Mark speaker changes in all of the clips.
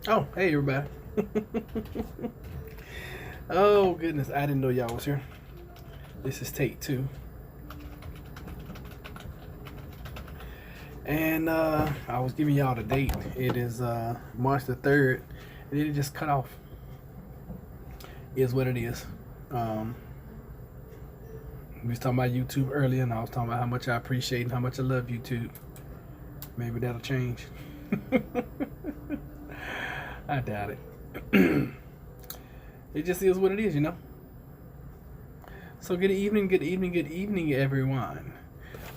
Speaker 1: Oh, hey everybody. Oh goodness, I didn't know y'all was here. This is take two. And I was giving y'all the date. It is March the 3rd. And it just cut off. Is what it is. We was talking about YouTube earlier, and I was talking about how much I appreciate and how much I love YouTube. Maybe that'll change. I doubt it. It just is what it is, you know. So good evening, good evening, good evening, everyone.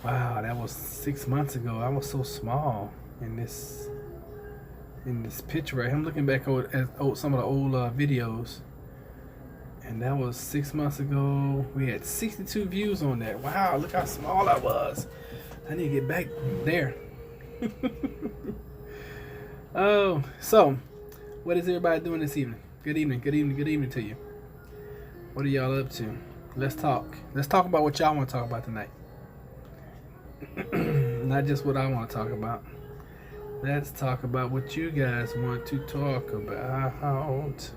Speaker 1: Wow, that was 6 months ago. I was so small in this picture right here. I'm looking back at some of the old videos, and that was 6 months ago. We had 62 views on that. Wow, look how small I was. I need to get back there. Oh, so what is everybody doing this evening? Good evening, good evening, good evening to you. What are y'all up to? Let's talk. Let's talk about what y'all want to talk about tonight. Not just what I want to talk about. Let's talk about what you guys want to talk about.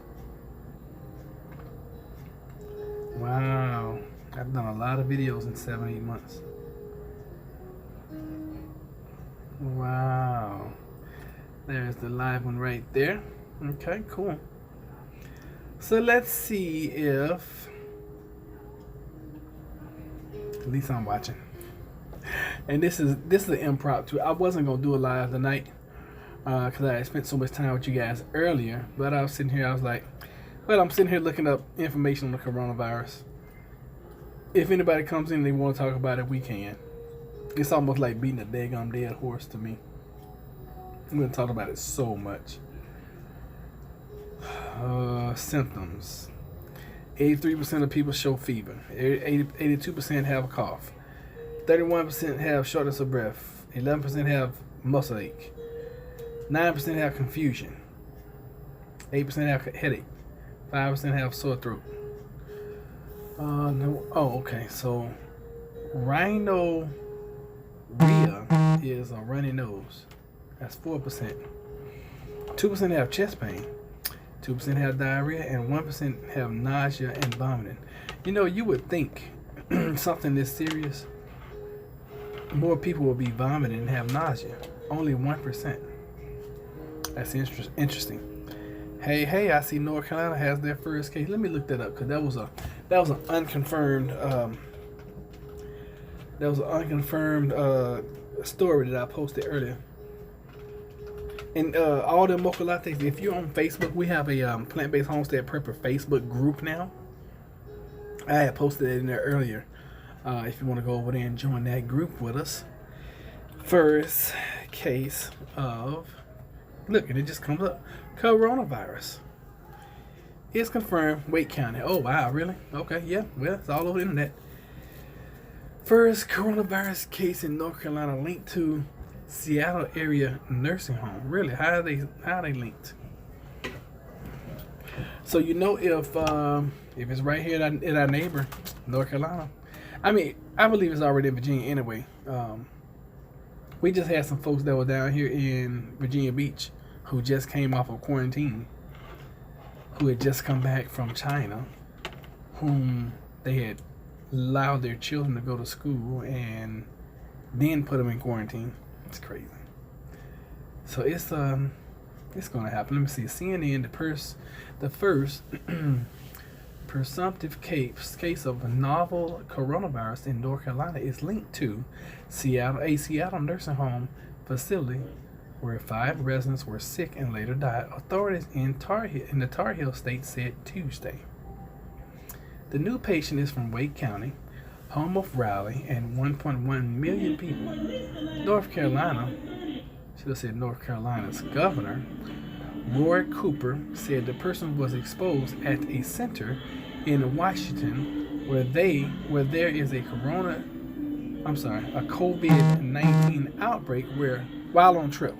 Speaker 1: Wow. I've done a lot of videos in 7-8 months. Wow. There's the live one right there. Okay, cool. So let's see if, at least I'm watching. And this is an impromptu. I wasn't gonna do a live tonight because I had spent so much time with you guys earlier. But I was sitting here. I was like, well, I'm sitting here looking up information on the coronavirus. If anybody comes in and they want to talk about it, we can. It's almost like beating a daggum dead horse to me. I'm gonna talk about it so much. Symptoms. 83% of people show fever. 82% have a cough. 31% have shortness of breath. 11% have muscle ache. 9% have confusion. 8% have headache. 5% have sore throat. No. Oh, okay. So, rhinorrhea is a runny nose. That's 4%. 2% have chest pain. 2% have diarrhea, and 1% have nausea and vomiting. You know, you would think something this serious, more people will be vomiting and have nausea. Only 1%. That's interesting. Hey! I see North Carolina has their first case. Let me look that up because that was an unconfirmed story that I posted earlier. And all the mocha lattes, if you're on Facebook, we have a Plant Based Homestead Prepper Facebook group now. I had posted it in there earlier. If you want to go over there and join that group with us. First case of, look, and it just comes up, coronavirus. It's confirmed, Wake County. Oh, wow, really? Okay, yeah, well, it's all over the internet. First coronavirus case in North Carolina linked to Seattle area nursing home. Really? How are they linked? So you know if it's right here in our neighbor, North Carolina. I mean, I believe it's already in Virginia anyway. We just had some folks that were down here in Virginia Beach who just came off of quarantine, who had just come back from China, whom they had allowed their children to go to school and then put them in quarantine. It's crazy. So it's gonna happen. Let me see. CNN, the first presumptive case of a novel coronavirus in North Carolina is linked to a Seattle nursing home facility where 5 residents were sick and later died. Authorities in the Tar Heel state said Tuesday. The new patient is from Wake County, home of Raleigh and 1.1 million people. North Carolina, should have said North Carolina's governor, Roy Cooper, said the person was exposed at a center in Washington where there is a COVID-19 outbreak while on trip.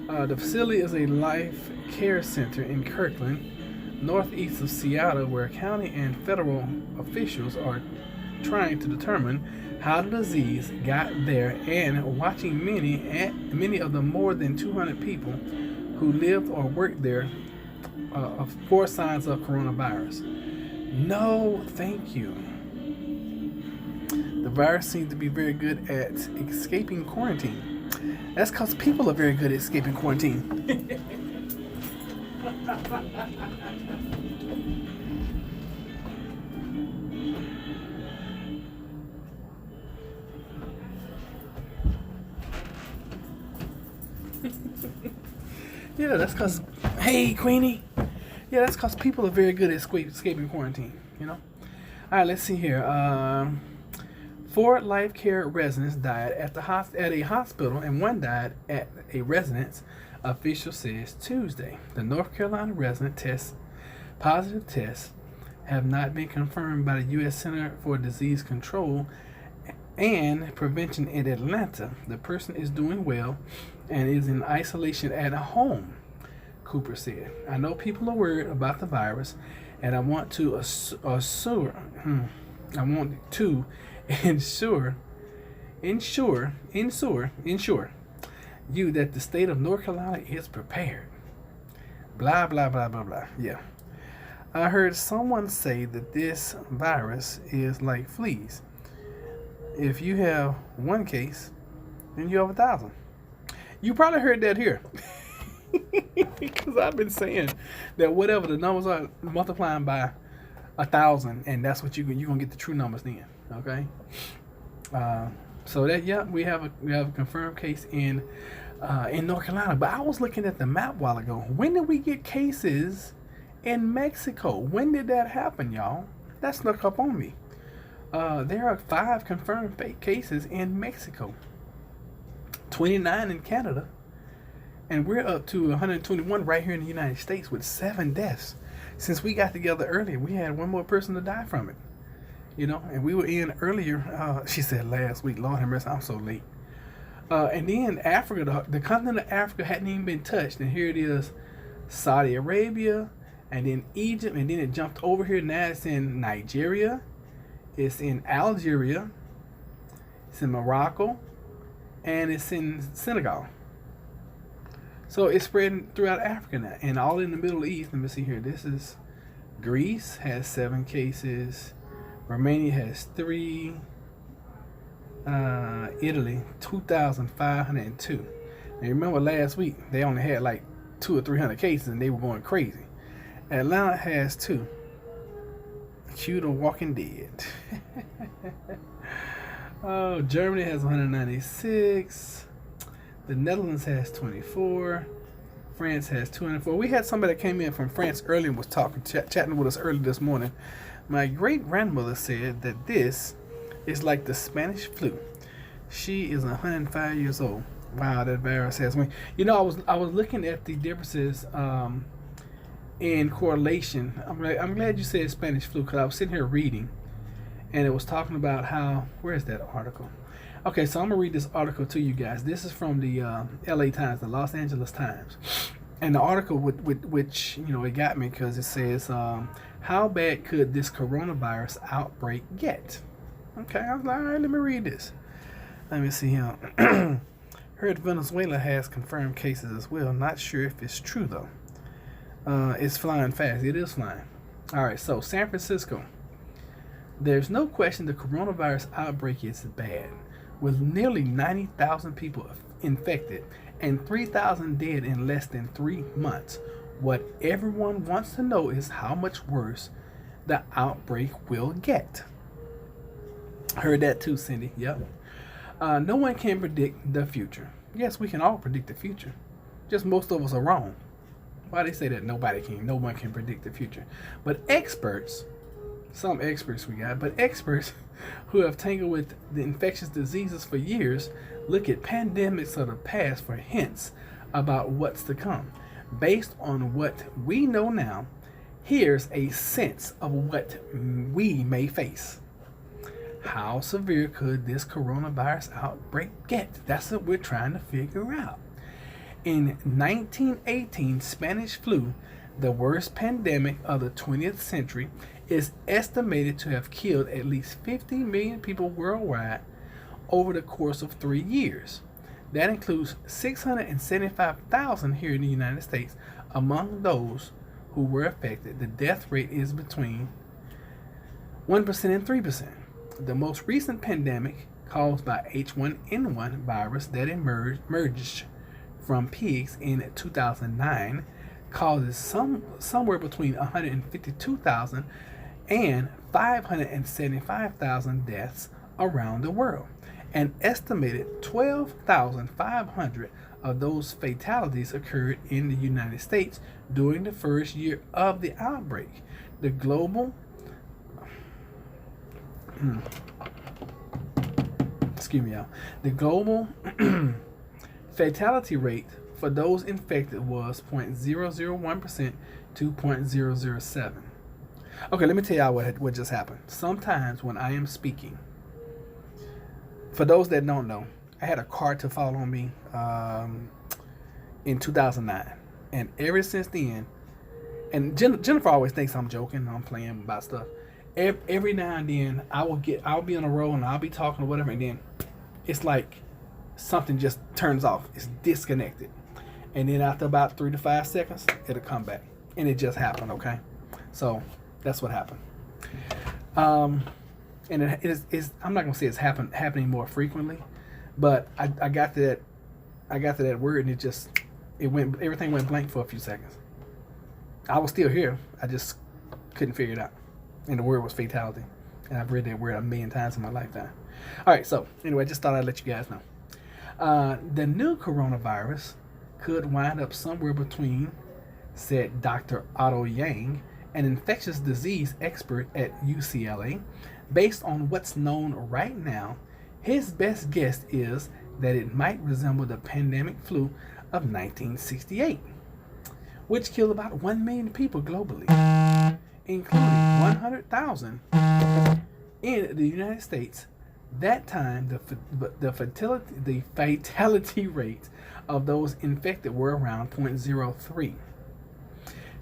Speaker 1: The facility is a life care center in Kirkland, northeast of Seattle, where county and federal officials are trying to determine how the disease got there and watching many of the more than 200 people who lived or worked there for signs of coronavirus. No, thank you. The virus seems to be very good at escaping quarantine. That's because people are very good at escaping quarantine. Yeah, that's because, hey, Queenie. Yeah, that's because people are very good at escaping quarantine, you know? All right, let's see here. 4 life care residents died at a hospital, and 1 died at a residence, official says Tuesday. The North Carolina resident positive tests have not been confirmed by the U.S. Center for Disease Control and Prevention in Atlanta. The person is doing well and is in isolation at home, Cooper said. I know people are worried about the virus, and I want to ensure you that the state of North Carolina is prepared. Blah, blah, blah, blah, blah. Yeah. I heard someone say that this virus is like fleas. If you have 1 case, then you have 1,000. You probably heard that here. Because I've been saying that whatever the numbers are, multiplying by 1,000, and that's what you're gonna get the true numbers then. Okay. So that we have a confirmed case in North Carolina. But I was looking at the map a while ago. When did we get cases in Mexico? When did that happen, y'all? That snuck up on me. There are 5 confirmed cases in Mexico, 29 in Canada, and we're up to 121 right here in the United States with 7 deaths. Since we got together earlier, we had 1 more person to die from it. You know, and we were in earlier, she said last week, Lord have mercy, I'm so late. And then Africa, the continent of Africa hadn't even been touched. And here it is, Saudi Arabia, and then Egypt, and then it jumped over here. Now it's in Nigeria, it's in Algeria, it's in Morocco, and it's in Senegal. So it's spreading throughout Africa now, and all in the Middle East. Let me see here. This is Greece has 7 cases. Romania has 3. Italy 2,502. Now remember last week they only had like 200 or 300 cases and they were going crazy. Atlanta has 2. Cue the Walking Dead. Oh, Germany has 196. The Netherlands has 24. France has 204. We had somebody that came in from France earlier and was chatting with us early this morning. My great grandmother said that this is like the Spanish flu. She is 105 years old. Wow, that virus has me. You know, I was looking at the differences in correlation. I'm glad you said Spanish flu, because I was sitting here reading, and it was talking about how. Where's that article? Okay, so I'm gonna read this article to you guys. This is from the L.A. Times, the Los Angeles Times, and the article which it got me because it says how bad could this coronavirus outbreak get? Okay, I was like, all right, let me read this. Let me see here. Heard Venezuela has confirmed cases as well. Not sure if it's true though. It's flying fast. It is flying. All right, so San Francisco. There's no question the coronavirus outbreak is bad, with nearly 90,000 people infected and 3,000 dead in less than 3 months. What everyone wants to know is how much worse the outbreak will get. Heard that too, Cindy. Yep. No one can predict the future. Yes, we can all predict the future. Just most of us are wrong. Why they say that? No one can predict the future. But experts, some experts we got, but experts who have tangled with the infectious diseases for years look at pandemics of the past for hints about what's to come. Based on what we know now, here's a sense of what we may face. How severe could this coronavirus outbreak get? That's what we're trying to figure out. In 1918, Spanish flu, the worst pandemic of the 20th century, is estimated to have killed at least 50 million people worldwide over the course of 3 years. That includes 675,000 here in the United States. Among those who were affected, the death rate is between 1% and 3%. The most recent pandemic, caused by H1N1 virus that emerged from pigs in 2009, causes somewhere between 152,000 and 575,000 deaths around the world. An estimated 12,500 of those fatalities occurred in the United States during the first year of the outbreak. The global The global fatality rate for those infected was 0.001% to 0.007. Okay, let me tell y'all what just happened. Sometimes when I am speaking, for those that don't know, I had a car to fall on me in 2009, and ever since then, and Jennifer always thinks I'm joking, I'm playing about stuff. Every now and then, I'll be on a roll and I'll be talking or whatever, and then it's like something just turns off. It's disconnected, and then after about 3 to 5 seconds, it'll come back, and it just happened. Okay, so that's what happened. And it is I'm not gonna say it's happening more frequently, but I got to that word, and everything went blank for a few seconds. I was still here, I just couldn't figure it out, and the word was fatality, and I've read that word a million times in my lifetime. All right, so anyway, I just thought I'd let you guys know. The new coronavirus could wind up somewhere between, said Dr. Otto Yang, an infectious disease expert at UCLA. Based on what's known right now, his best guess is that it might resemble the pandemic flu of 1968, which killed about 1 million people globally, including 100,000 in the United States. That time, the fatality rate of those infected were around 0.03.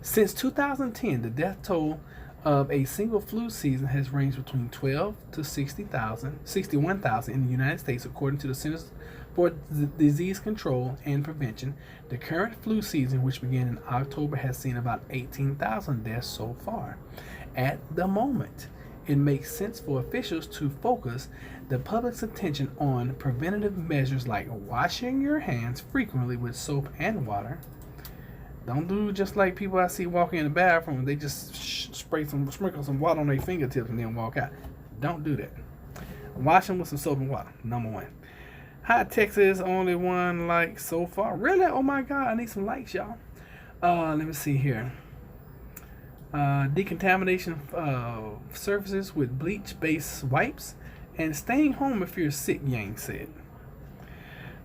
Speaker 1: Since 2010, the death toll of a single flu season has ranged between 12 to 61,000 in the United States, according to the Centers for Disease Control and Prevention. The current flu season, which began in October, has seen about 18,000 deaths so far. At the moment, it makes sense for officials to focus the public's attention on preventative measures like washing your hands frequently with soap and water. Don't do just like people I see walking in the bathroom. They just sprinkle some water on their fingertips and then walk out. Don't do that. Wash them with some soap and water. Number one. Hot Texas, only one like so far. Really? Oh my God, I need some likes, y'all. Let me see here. Decontamination surfaces with bleach-based wipes and staying home if you're sick, Yang said.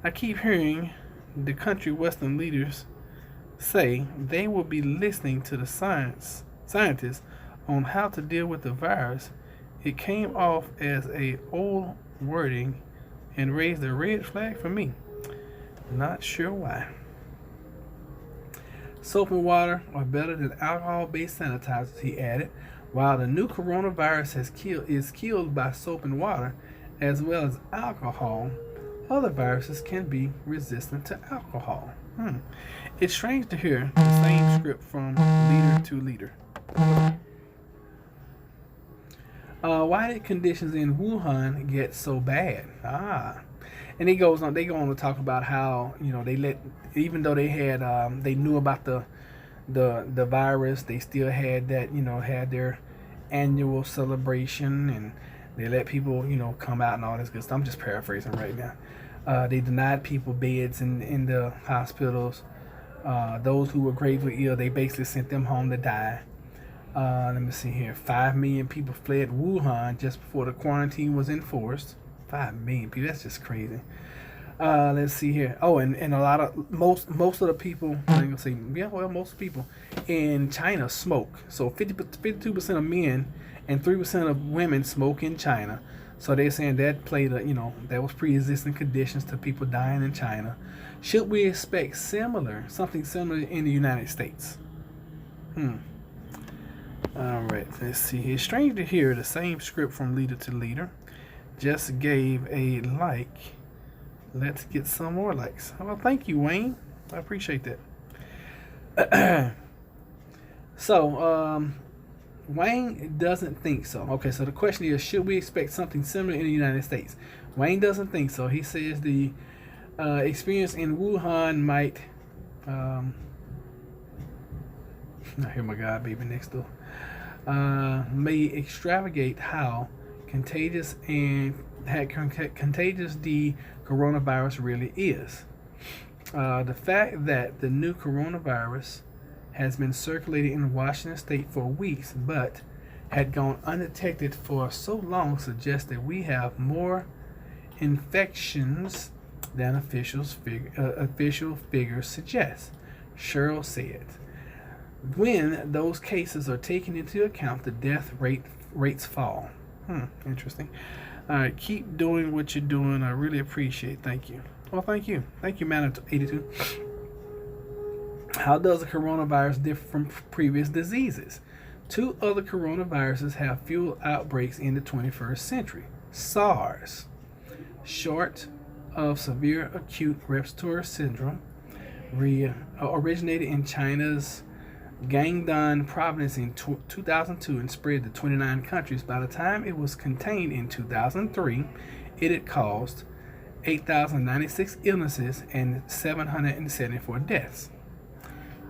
Speaker 1: I keep hearing the country western leaders say they will be listening to the scientists on how to deal with the virus. It came off as a old wording and raised a red flag for me. Not sure why. Soap and water are better than alcohol-based sanitizers, he added. While the new coronavirus is killed by soap and water as well as alcohol, other viruses can be resistant to alcohol. It's strange to hear the same script from leader to leader. Why did conditions in Wuhan get so bad? And they go on to talk about how, even though they had they knew about the virus, they still had that, had their annual celebration, and they let people, come out and all this good stuff. I'm just paraphrasing right now. They denied people beds in the hospitals. Those who were gravely ill, they basically sent them home to die. Let me see here. 5 million people fled Wuhan just before the quarantine was enforced. 5 million people. That's just crazy. Let's see here. Oh, and a lot of most of the people. I'm gonna say most people in China smoke. So 52% of men and 3% of women smoke in China. So they're saying that played that was pre-existing conditions to people dying in China. Should we expect something similar in the United States? All right, let's see. It's strange to hear the same script from leader to leader. Just gave a like Let's get some more likes. Well, thank you, Wayne. I appreciate that. So, Wayne doesn't think so. Okay, so the question is, should we expect something similar in the United States? Wayne doesn't think so. He says the experience in Wuhan might. I hear my God baby next door. May extravagate how contagious the coronavirus really is. The fact that the new coronavirus has been circulating in Washington state for weeks but had gone undetected for so long suggests that we have more infections than official figures suggest, Cheryl said. When those cases are taken into account, the death rates fall. Interesting. All right, keep doing what you're doing. I really appreciate it. Thank you. Well, thank you. Thank you, Man82. How does the coronavirus differ from previous diseases? 2 other coronaviruses have fueled outbreaks in the 21st century. SARS, short of severe acute respiratory syndrome, originated in China's Guangdong province in 2002 and spread to 29 countries. By the time it was contained in 2003, it had caused 8,096 illnesses and 774 deaths.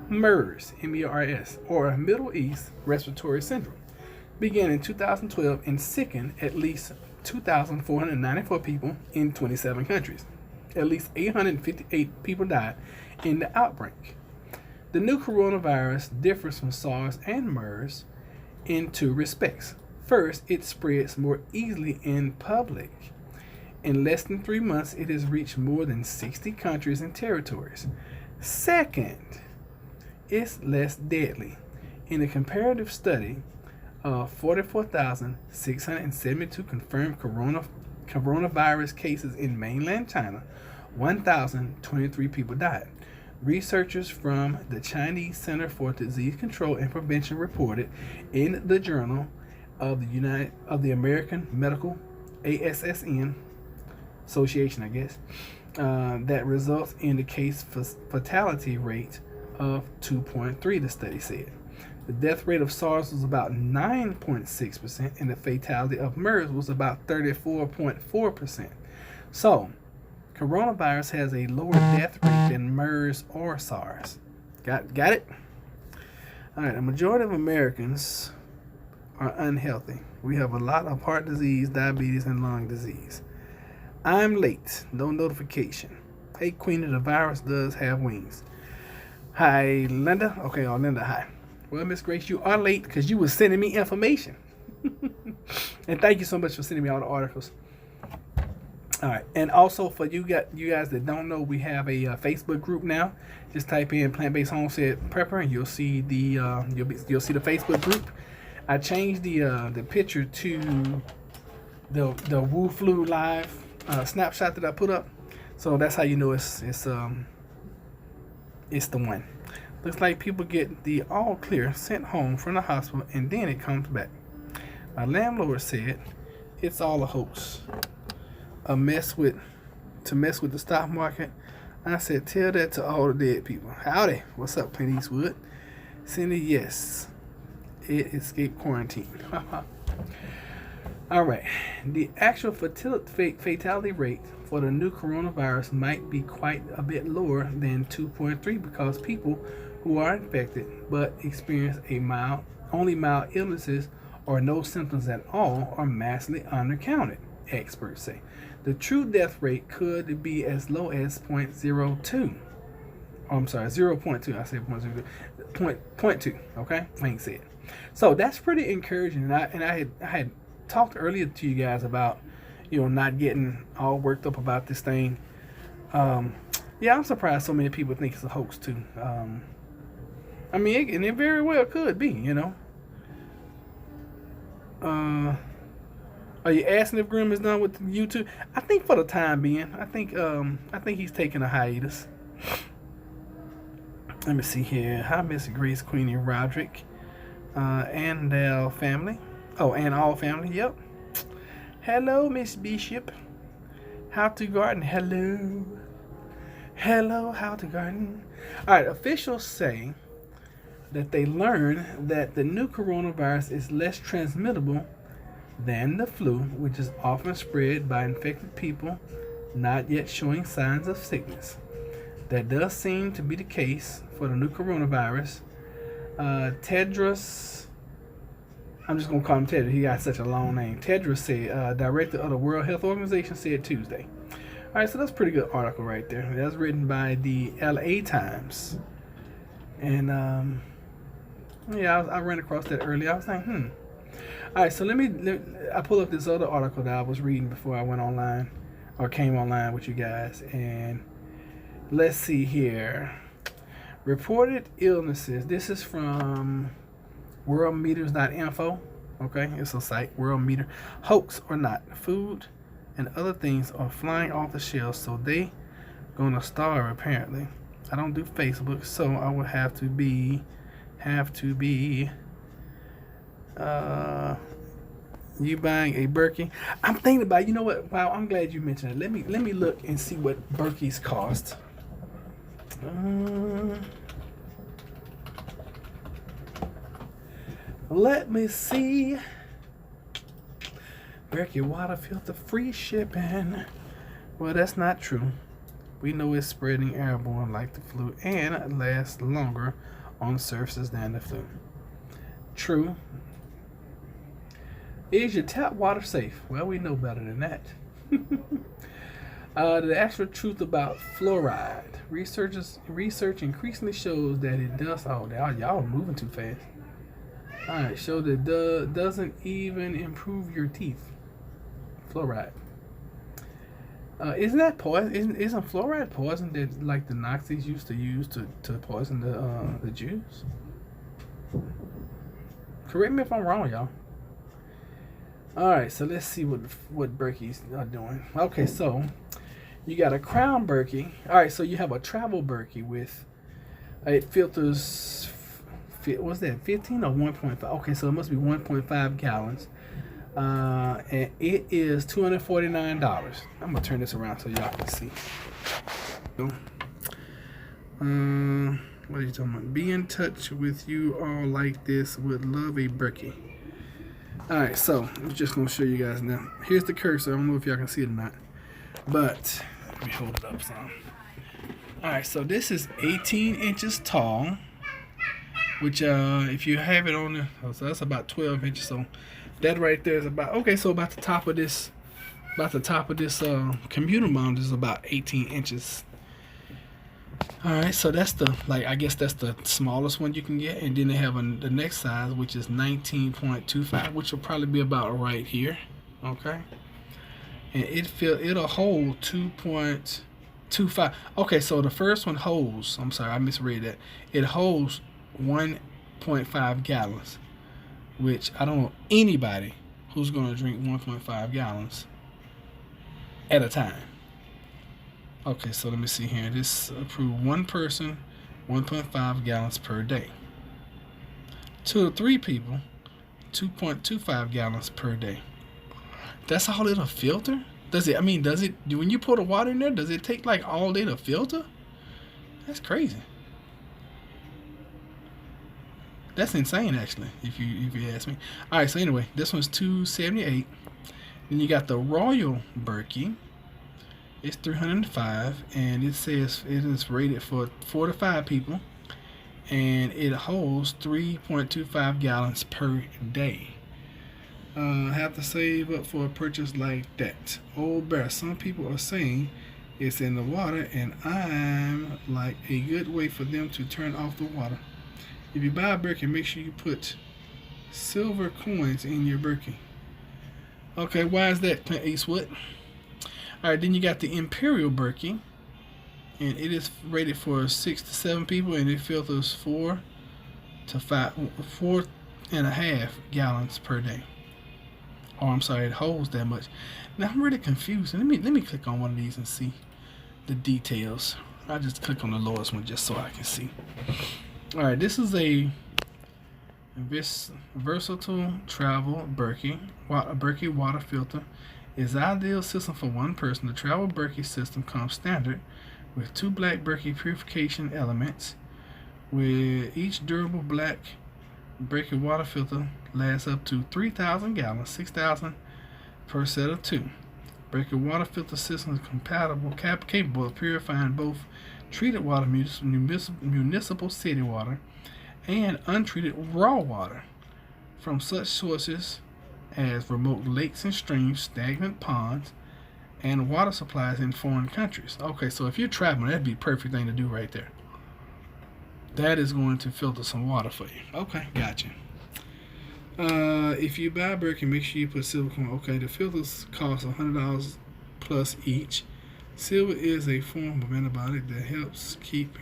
Speaker 1: MERS, M-E-R-S, or Middle East Respiratory Syndrome, began in 2012 and sickened at least 2,494 people in 27 countries. At least 858 people died in the outbreak. The new coronavirus differs from SARS and MERS in 2 respects. First, it spreads more easily in public. In less than 3 months, it has reached more than 60 countries and territories. Second, it's less deadly. In a comparative study of 44,672 confirmed coronavirus cases in mainland China, 1,023 people died. Researchers from the Chinese Center for Disease Control and Prevention reported in the Journal of the American Medical ASSN Association, I guess, that results in the case fatality rate of 2.3, the study said. The death rate of SARS was about 9.6%, and the fatality of MERS was about 34.4%. So, coronavirus has a lower death rate than MERS or SARS. Got it? All right, the majority of Americans are unhealthy. We have a lot of heart disease, diabetes, and lung disease. I'm late. No notification. Hey, Queenie, the virus does have wings. Hi, Linda. Okay, Linda, hi. Well, Miss Grace, you are late because you were sending me information. And thank you so much for sending me all the articles. All right, and also for you guys that don't know, we have a Facebook group now. Just type in Plant Based Homestead Prepper, and you'll see the you'll see the Facebook group. I changed the picture to the Wu Flu Live snapshot that I put up, so that's how you know it's the one. Looks like people get the all clear sent home from the hospital, and then it comes back. My landlord said it's all a hoax. To mess with the stock market. I said, tell that to all the dead people. Howdy. What's up, Clint Eastwood? Cindy, yes. It escaped quarantine. All right. The actual fatality rate for the new coronavirus might be quite a bit lower than 2.3 because people who are infected but experience only mild illnesses or no symptoms at all are massively undercounted, experts say. The true death rate could be as low as 0.02. Oh, I'm sorry, 0.2. I said 0.02. 0.2. Okay, Wayne said. So that's pretty encouraging. And I had talked earlier to you guys about not getting all worked up about this thing. Yeah, I'm surprised so many people think it's a hoax too. I mean, it very well could be. Are you asking if Grim is done with YouTube? I think for the time being. I think he's taking a hiatus. Let me see here. Hi, Miss Grace, Queenie, Roderick, and their family. Oh, and all family. Yep. Hello, Miss Bishop. How to garden. Hello. Hello, how to garden. All right, officials say that they learned that the new coronavirus is less transmittable than the flu, which is often spread by infected people not yet showing signs of sickness. That does seem to be the case for the new coronavirus. Tedros, I'm just going to call him Tedros, he got such a long name. Tedros said, director of the World Health Organization, said Tuesday. All right, so that's a pretty good article right there. That's written by the LA Times. And, yeah, I ran across that earlier. I was like, All right, so I pulled up this other article that I was reading before I went online, or came online with you guys. And let's see here. Reported illnesses. This is from worldmeters.info. Okay, it's a site, World Meter. Hoax or not, food and other things are flying off the shelves, so they gonna starve apparently. I don't do Facebook, so I would have to be you buying a Berkey. I'm thinking about, you know what? Wow, I'm glad you mentioned it. Let me look and see what Berkeys cost. Let me see. Berkey water filter free shipping. Well, that's not true. We know it's spreading airborne like the flu and lasts longer on surfaces than the flu. True. Is your tap water safe? Well, we know better than that. The actual truth about fluoride. Research increasingly shows that it does. Oh, y'all are moving too fast. All right, show that doesn't even improve your teeth. Fluoride. Isn't that poison? Isn't fluoride poison that like the Nazis used to use to poison the Jews? Correct me if I'm wrong, y'all. All right, so let's see what Berkeys are doing. Okay, so you got a crown Berkey. All right, so you have a travel Berkey with it filters. What's that? 15 or 1.5? Okay, so it must be 1.5 gallons. And it is $249. I'm gonna turn this around so y'all can see. What are you talking about? Be in touch with you all like this. Would love a Berkey. Alright, so I'm just gonna show you guys now. Here's the cursor. I don't know if y'all can see it or not, but let me hold it up some. Alright, so this is 18 inches tall, which if you have it on there, so that's about 12 inches. So that right there is about, okay, so about the top of this computer monitor is about 18 inches. All right, so that's the, like, I guess that's the smallest one you can get, and then they have the next size, which is 19.25, which will probably be about right here. Okay, and it'll hold 2.25. Okay, so the first one holds, I'm sorry, I misread that. It holds 1.5 gallons, which I don't know anybody who's going to drink 1.5 gallons at a time. Okay, so let me see here. This approved one person, 1.5 gallons per day. 2 to 3 people, 2.25 gallons per day. That's all it'll filter? Does it, when you pour the water in there, does it take like all day to filter? That's crazy. That's insane, actually, if you ask me. All right, so anyway, this one's $278. Then you got the Royal Berkey. It's $305, and it says it is rated for 4 to 5 people, and it holds 3.25 gallons per day. Have to save up for a purchase like that. Oh, bear. Some people are saying it's in the water, and I'm like a good way for them to turn off the water. If you buy a Berkey, make sure you put silver coins in your Berkey. Okay, why is that, Clint Eastwood? Alright, then you got the Imperial Berkey, and it is rated for 6 to 7 people, and it filters 4.5 gallons per day. Oh, I'm sorry, it holds that much. Now I'm really confused. Let me click on one of these and see the details. I just click on the lowest one just so I can see. Alright, this is a versatile travel Berkey, a Berkey water filter. Is ideal system for one person. The travel Berkey system comes standard with 2 black Berkey purification elements, with each durable black Berkey water filter lasts up to 3,000 gallons, 6,000 per set of 2. Berkey water filter system is capable of purifying both treated water, municipal city water, and untreated raw water from such sources as remote lakes and streams, stagnant ponds, and water supplies in foreign countries. Okay, so if you're traveling, that'd be a perfect thing to do right there. That is going to filter some water for you. Okay, gotcha. If you buy Berkey, make sure you put silicone. Okay, the filters cost $100 plus each. Silver is a form of antibiotic that helps keep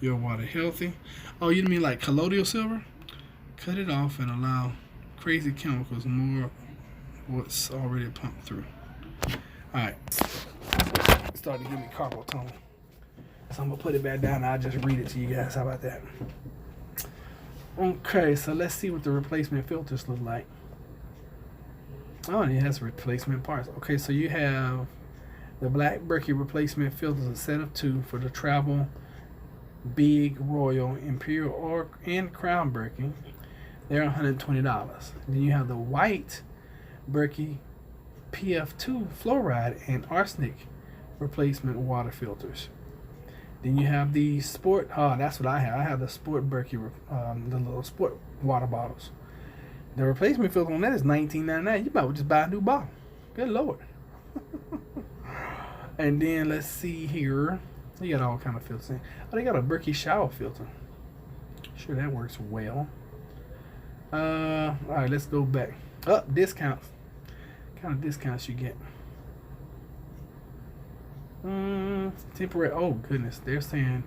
Speaker 1: your water healthy. Oh, you mean like colloidal silver? Cut it off and allow crazy chemicals more what's already pumped through. Alright. Starting to give me carpal tunnel. So I'm going to put it back down and I'll just read it to you guys. How about that? Okay, so let's see what the replacement filters look like. Oh, it has replacement parts. Okay, so you have the black Berkey replacement filters, a set of 2 for the travel Big, Royal, Imperial, and Crown Berkey. They're $120. Then you have the white Berkey PF2 fluoride and arsenic replacement water filters. Then you have the sport. Oh, that's what I have. I have the sport Berkey, the little sport water bottles. The replacement filter on that is $19.99. You might just buy a new bottle. Good Lord. And then let's see here. You got all kind of filters in. Oh, they got a Berkey shower filter. Sure, that works well. All right, let's go back. Up, discounts. What kind of discounts you get? Temporary. Oh goodness, they're saying.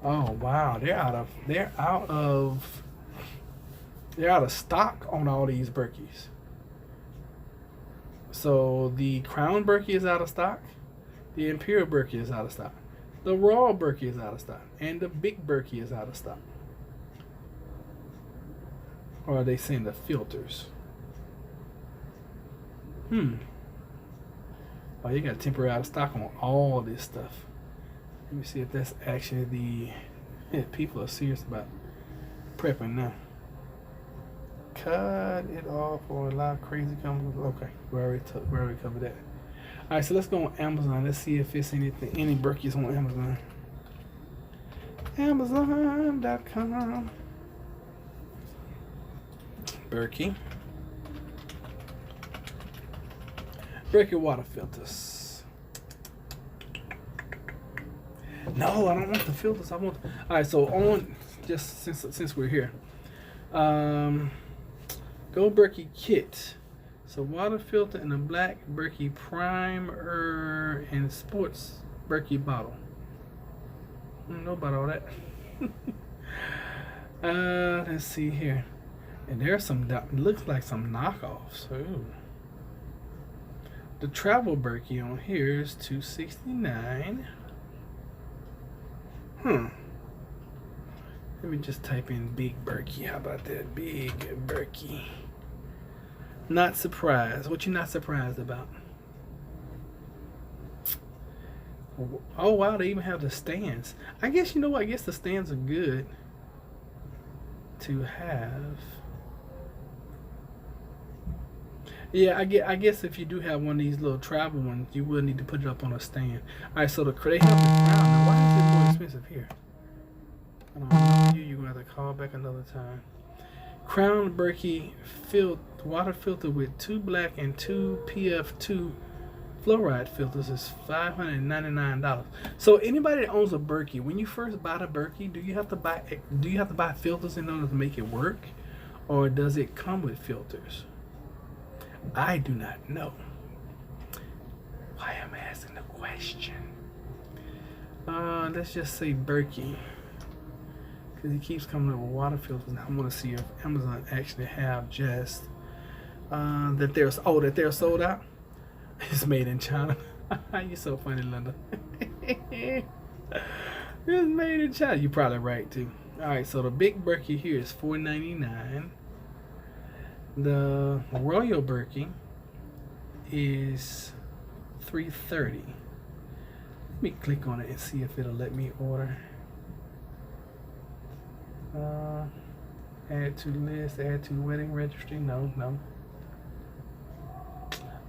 Speaker 1: Oh wow, they're out of stock on all these Berkeys. So the Crown Berkey is out of stock. The Imperial Berkey is out of stock. The Raw Berkey is out of stock, and the Big Berkey is out of stock. Or are they saying the filters? Oh, you got temporary out of stock on all this stuff. Let me see if that's actually people are serious about prepping now. Cut it off or allow crazy chemicals. Okay, we already covered that. All right, so let's go on Amazon. Let's see if it's any Berkeys on Amazon. Amazon.com. Berkey water filters. No, I don't want the filters. I want. All right, so on just since we're here, go Berkey kit. So water filter in a black Berkey primer and sports Berkey bottle. I don't know about all that. Let's see here. And there's some, looks like some knockoffs. Ooh. The travel Berkey on here is $269. Let me just type in Big Berkey. How about that? Big Berkey. Not surprised. What you not surprised about? Oh wow, they even have the stands. I guess you know what? I guess the stands are good to have. Yeah, I guess if you do have one of these little travel ones, you will need to put it up on a stand. All right, so they have the Crown. Now, why is it more expensive here? I don't know. You're gonna have to call back another time. Crown Berkey water filter with 2 black and 2 PF2 fluoride filters is $599. So anybody that owns a Berkey, when you first buy the Berkey, do you have to buy filters in order to make it work, or does it come with filters? I do not know. Why am I asking the question? Let's just say Berkey, because he keeps coming up with water filters. Now I want to see if Amazon actually have just that they're sold out. It's made in China. You're so funny, Linda. It's made in China. You're probably right too. All right, so the Big Berkey here is $4.99. The Royal Berkey is 3:30. Let me click on it and see if it'll let me order. Add to list, add to wedding registry. No.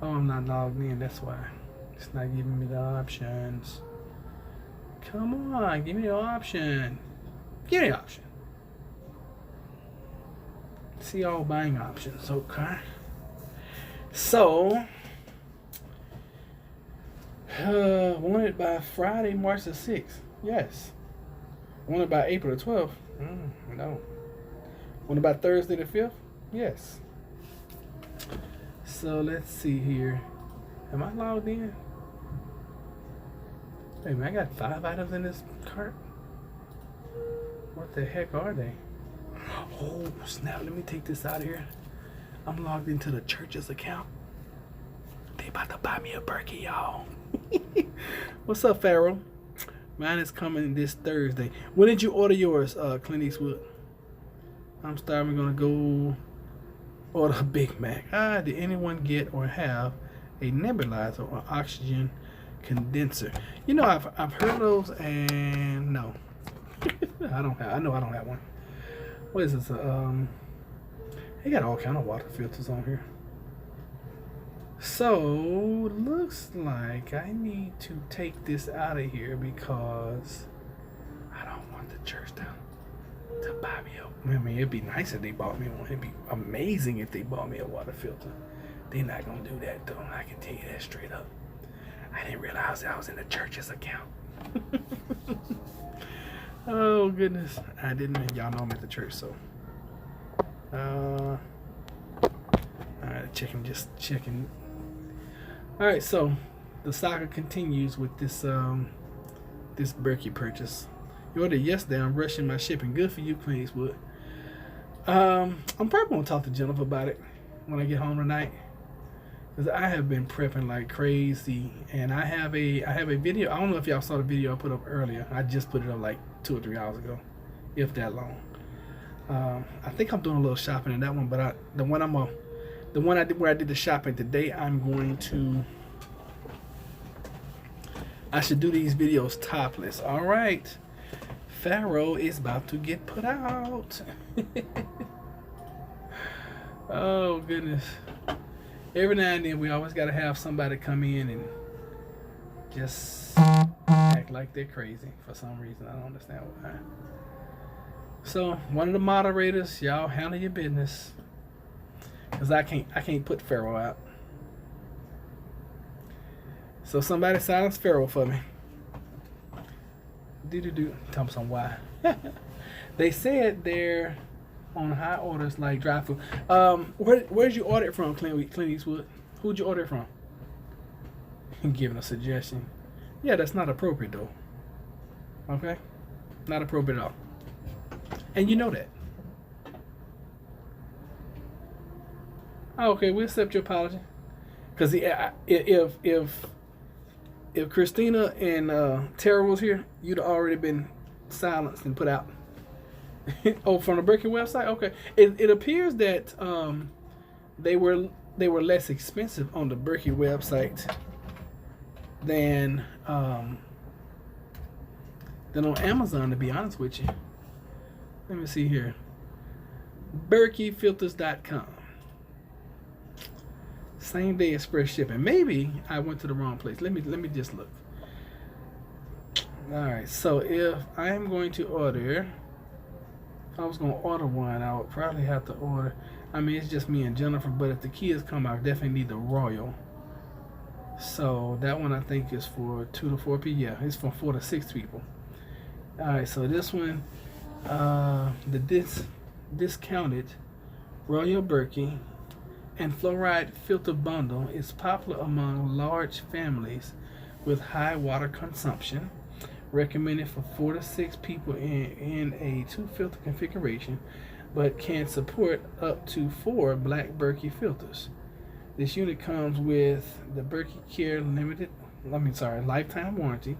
Speaker 1: Oh, I'm not logged in, that's why. It's not giving me the options. Come on, give me the option. Give me the option. See all buying options, okay. So, wanted by Friday, March the 6th. Yes. Wanted by April the 12th. No. Wanted by Thursday the 5th. Yes. So let's see here. Am I logged in? Wait a minute, I got 5 items in this cart. What the heck are they? Oh snap! Let me take this out of here. I'm logged into the church's account. They about to buy me a Berkey, y'all. What's up, Pharaoh? Mine is coming this Thursday. When did you order yours, Clint Eastwood? I'm starting. We're gonna go order a Big Mac. Did anyone get or have a nebulizer or oxygen condenser? You know, I've heard of those, and no, I don't have. I know I don't have one. What is this? They got all kind of water filters on here. So looks like I need to take this out of here because I don't want the church to buy me a. I mean, it'd be nice if they bought me one. It'd be amazing if they bought me a water filter. They're not gonna do that though. I can tell you that straight up. I didn't realize I was in the church's account. Oh goodness, I didn't. Y'all know I'm at the church, so. All right, just checking. All right, so the saga continues with this this Berkey purchase. You ordered yesterday. I'm rushing my shipping. Good for you, Clint Eastwood. I'm probably gonna talk to Jennifer about it when I get home tonight, because I have been prepping like crazy, and I have a video. I don't know if y'all saw the video I put up earlier. I just put it up like 2 or 3 hours ago, if that long. I think I'm doing a little shopping in that one, but the one I did where I did the shopping today, I should do these videos topless. All right, Pharaoh is about to get put out. Oh goodness. Every now and then we always got to have somebody come in and just act like they're crazy for some reason. I don't understand why. So one of the moderators, y'all handle your business, because I can't put Pharaoh out. So somebody silence Pharaoh for me. Tell me some why. They said they're on high orders like dry food. Where'd you order it from, Clint Eastwood? Who'd you order it from? Giving a suggestion. Yeah, that's not appropriate though. Okay? Not appropriate at all. And you know that. Oh, okay, we accept your apology. Because if Christina and Tara was here, you'd already been silenced and put out. Oh, from the Berkey website? Okay. It appears that they were less expensive on the Berkey website than on Amazon, to be honest with you. Let me see here. BerkeyFilters.com. Same day express shipping. Maybe I went to the wrong place. Let me just look. Alright, so if I am going to order, if I was going to order one, I would probably have to order, I mean, it's just me and Jennifer, but if the kids come, I definitely need the Royal. So that one I think is for 2 to 4 people. Yeah, it's for 4 to 6 people. Alright, so this one, the discounted Royal Berkey and fluoride filter bundle is popular among large families with high water consumption. Recommended for 4 to 6 people in a 2-filter configuration, but can support up to 4 black Berkey filters. This unit comes with the Berkey Care lifetime warranty,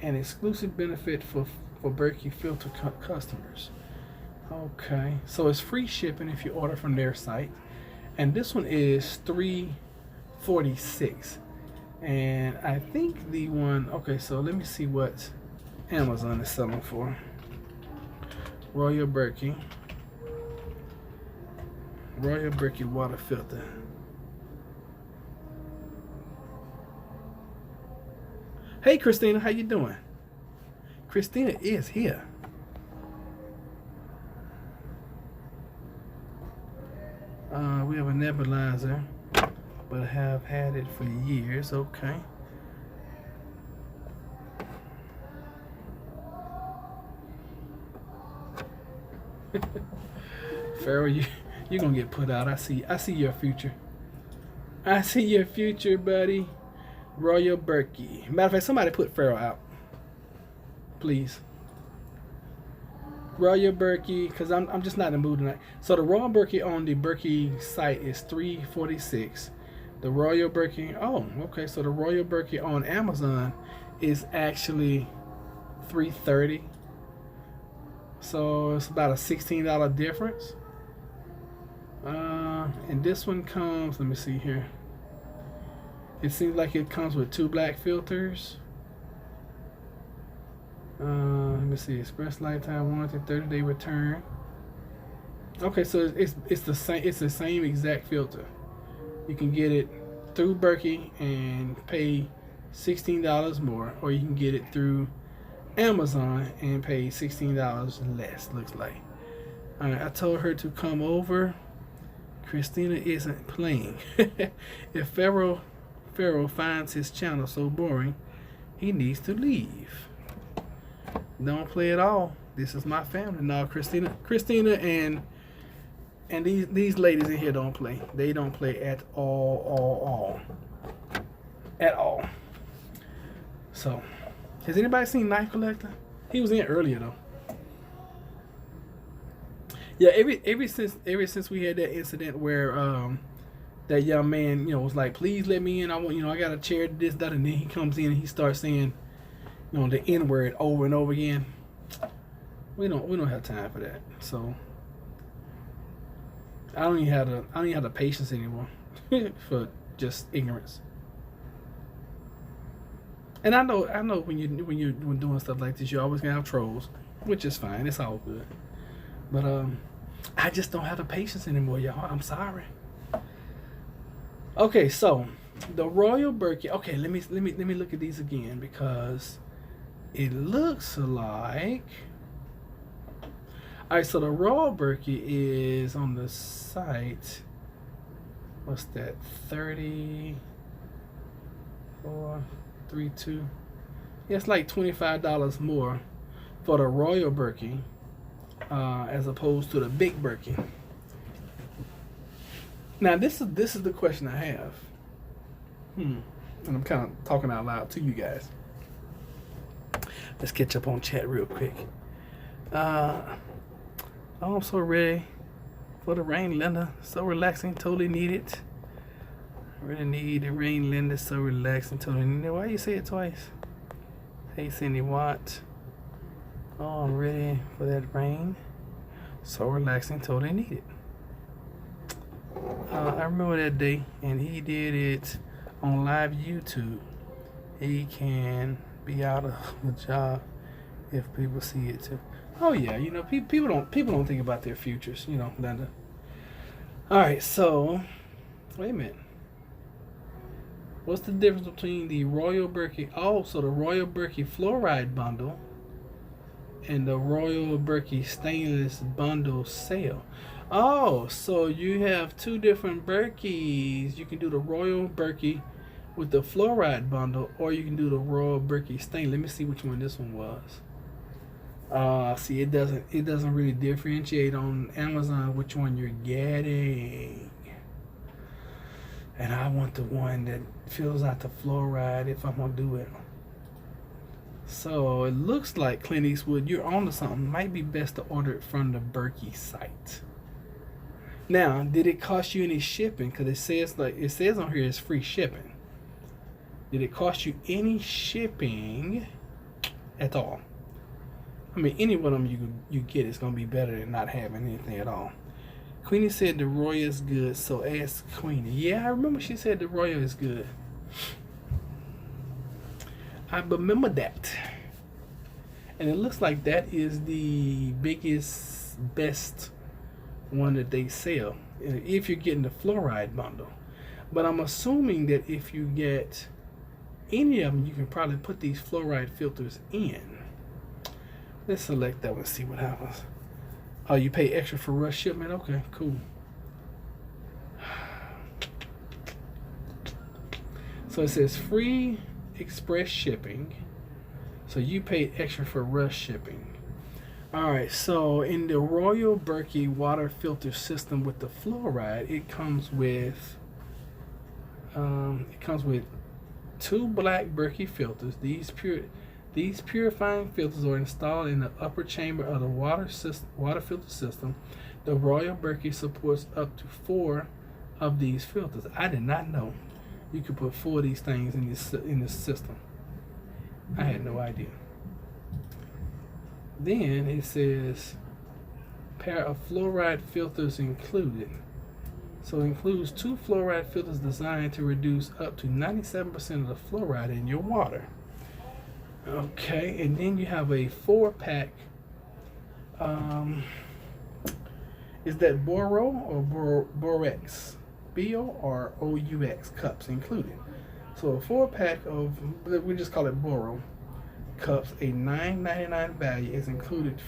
Speaker 1: and exclusive benefit for Berkey filter customers. Okay, so it's free shipping if you order from their site, and this one is $3 $3.46. And I think the one, okay, so let me see what Amazon is selling for. Royal Berkey water filter. Hey Christina, how you doing? Christina is here. We have a nebulizer, but have had it for years. Okay. Pharaoh, you're gonna get put out. I see your future. I see your future, buddy. Royal Berkey. Matter of fact, somebody put Pharaoh out, please. Royal Berkey, because I'm just not in the mood tonight. So the Royal Berkey on the Berkey site is $3.46. The Royal Berkey, oh, okay. So the Royal Berkey on Amazon is actually $3.30. So it's about a $16 difference. And this one comes, let me see here. It seems like it comes with 2 black filters. Let me see, express lifetime warranty, 30-day return. Okay, so it's the same. It's the same exact filter. You can get it through Berkey and pay $16 more, or you can get it through Amazon and pay $16 less. Looks like. All right, I told her to come over. Christina isn't playing. If Pharaoh finds his channel so boring, he needs to leave. Don't play at all. This is my family. No, Christina and these ladies in here don't play. They don't play at all. At all. So, has anybody seen Knife Collector? He was in earlier though. Yeah, ever since we had that incident where that young man, was like, please let me in. I want, I got a chair, this, that, and then he comes in and he starts saying, the N word over and over again. We don't have time for that. So I don't even have the patience anymore for just ignorance. And I know when you're doing stuff like this, you're always gonna have trolls, which is fine. It's all good. But I just don't have the patience anymore, y'all. I'm sorry. Okay, so the Royal Berkey. Okay, let me look at these again, because it looks like. All right, so the Royal Berkey is on the site. What's that? 34.32. Yeah, it's like $25 more for the Royal Berkey as opposed to the Big Berkey. Now this is the question I have. And I'm kind of talking out loud to you guys. Let's catch up on chat real quick. Oh, I'm so ready for the rain, Linda. So relaxing, totally need it. Really need the rain, Linda. So relaxing, totally need it. Why you say it twice? Hey, Cindy Watt. Oh, I'm ready for that rain. So relaxing, totally need it. I remember that day, and he did it on live YouTube. He can be out of the job if people see it too. Oh yeah, people don't think about their futures, Linda. All right, so wait a minute. What's the difference between the Royal Berkey? Oh, so the Royal Berkey fluoride bundle and the Royal Berkey stainless bundle sale. Oh, so you have two different Berkeys. You can do the Royal Berkey with the fluoride bundle, or you can do the Royal Berkey stain. Let me see which one this one was. See, it doesn't really differentiate on Amazon which one you're getting. And I want the one that fills out the fluoride if I'm gonna do it. So it looks like Clint Eastwood, you're on to something. Might be best to order it from the Berkey site. Now, did it cost you any shipping? Because it says on here it's free shipping. Did it cost you any shipping at all? I mean, any one of them you get is gonna be better than not having anything at all. Queenie said the Royal is good, so ask Queenie. Yeah, I remember she said the Royal is good. I remember that. And it looks like that is the biggest, best one that they sell if you're getting the fluoride bundle. But I'm assuming that if you get any of them, you can probably put these fluoride filters in. Let's select that one and see what happens. Oh, you pay extra for rush shipment? Okay, cool. So it says free express shipping. So you paid extra for rush shipping. Alright, so in the Royal Berkey water filter system with the fluoride, it comes with two black Berkey filters. These purifying filters are installed in the upper chamber of the water filter system. The Royal Berkey supports up to 4 of these filters. I did not know you could put 4 of these things in this system. I had no idea. Then it says pair of fluoride filters included. So it includes 2 fluoride filters designed to reduce up to 97% of the fluoride in your water. Okay, and then you have a 4-pack. Is that Boro or Borex? B-O or O-U-X cups included. So a 4-pack of, we just call it Boro cups, a $9.99 value is included.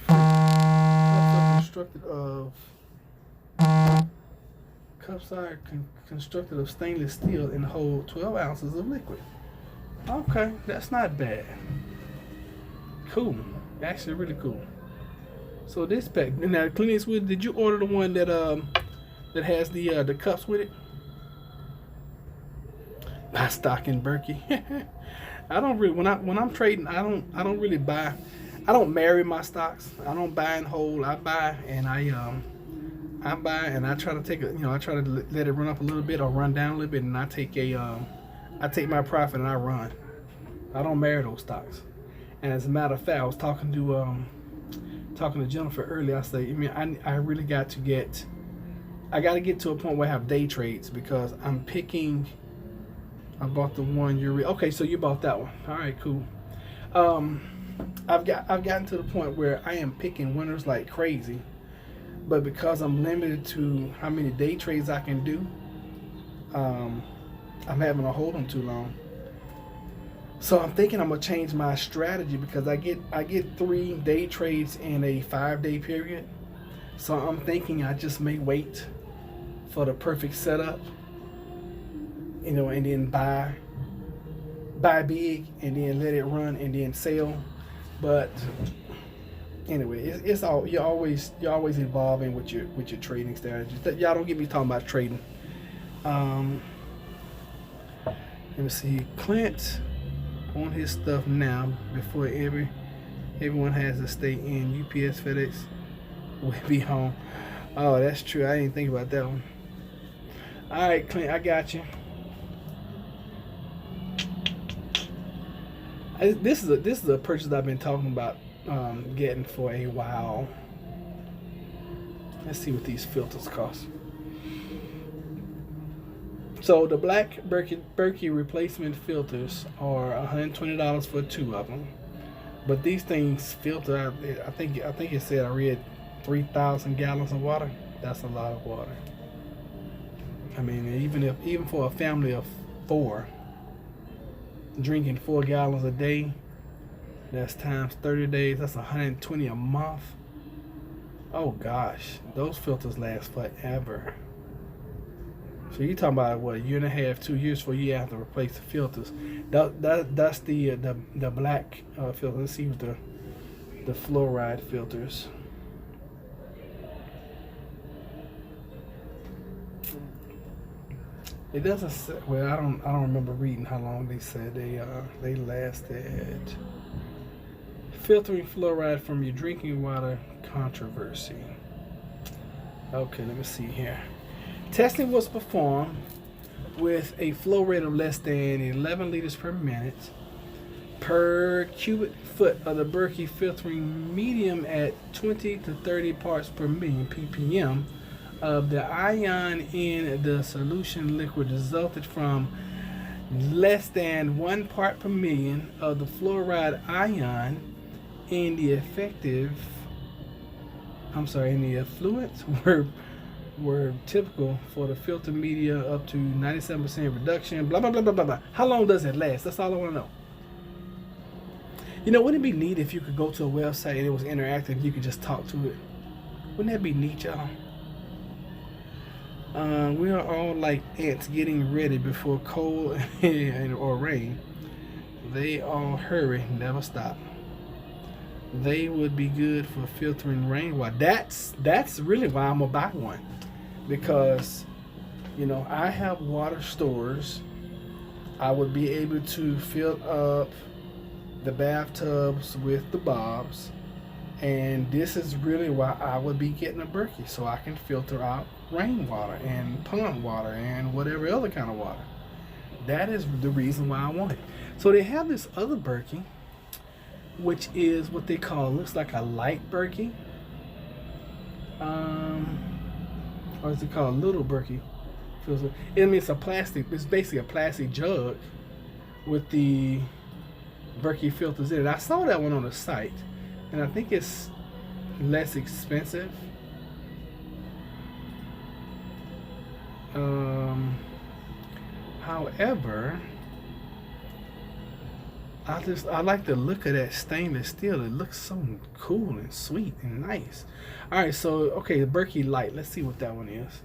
Speaker 1: Cups are constructed of stainless steel and hold 12 ounces of liquid. Okay, that's not bad. Cool, actually really cool. So this pack, now Clinics with, did you order the one that has the cups with it? My stock in Berkey. I don't really, when I'm trading, I don't really buy. I don't marry my stocks. I don't buy in whole. I buy and I buy and I try to take I try to let it run up a little bit or run down a little bit, and I take I take my profit and I run. I don't marry those stocks. And as a matter of fact, I was talking to Jennifer earlier. I say, I really got to get to a point where I have day trades, because I'm picking. I bought the one you're okay. So you bought that one. All right, cool. I've gotten to the point where I am picking winners like crazy, but because I'm limited to how many day trades I can do, I'm having to hold them too long. So I'm thinking I'm gonna change my strategy, because I get 3 day trades in a 5-day period. So I'm thinking I just may wait for the perfect setup, and then buy big and then let it run and then sell. But anyway, it's all you're always evolving with your trading strategies. Y'all don't get me talking about trading. Let me see, Clint on his stuff now before everyone has to stay in. UPS, FedEx will be home. Oh, that's true. I didn't think about that one. All right, Clint, I got you. This is a purchase I've been talking about getting for a while. Let's see what these filters cost. So the black Berkey replacement filters are $120 for 2 of them. But these things filter, I think it said, I read 3,000 gallons of water. That's a lot of water. I mean, even for a family of 4, drinking 4 gallons a day, that's times 30 days, that's 120 a month. Oh gosh, those filters last forever. So you're talking about what, 1.5 years, 2 years before you have to replace the filters. That's the black filter. Let's see what the fluoride filters. It doesn't say, well, I don't remember reading how long they said they lasted. Filtering fluoride from your drinking water controversy. Okay, let me see here. Testing was performed with a flow rate of less than 11 liters per minute per cubic foot of the Berkey filtering medium at 20 to 30 parts per million ppm of the ion in the solution liquid resulted from less than 1 part per million of the fluoride ion in the in the effluents were typical for the filter media, up to 97% reduction, blah blah blah blah blah blah. How long does it last? That's all I want to know. You know, wouldn't it be neat if you could go to a website and it was interactive, you could just talk to it? Wouldn't that be neat, y'all? We are all like ants getting ready before cold or rain. They all hurry, never stop. They would be good for filtering rainwater. That's really why I'm gonna buy one, because you know I have water stores. I would be able to fill up the bathtubs with the bobs, and this is really why I would be getting a Berkey, so I can filter out rainwater and pond water and whatever other kind of water. That is the reason why I want it. So they have this other Berkey, which is what they call, looks like a light Berkey, or is it called little Berkey? I mean, it's a plastic. It's basically a plastic jug with the Berkey filters in it. I saw that one on the site, and I think it's less expensive. However, I like the look of that stainless steel. It looks so cool and sweet and nice. All right, so okay, the Berkey Light. Let's see what that one is.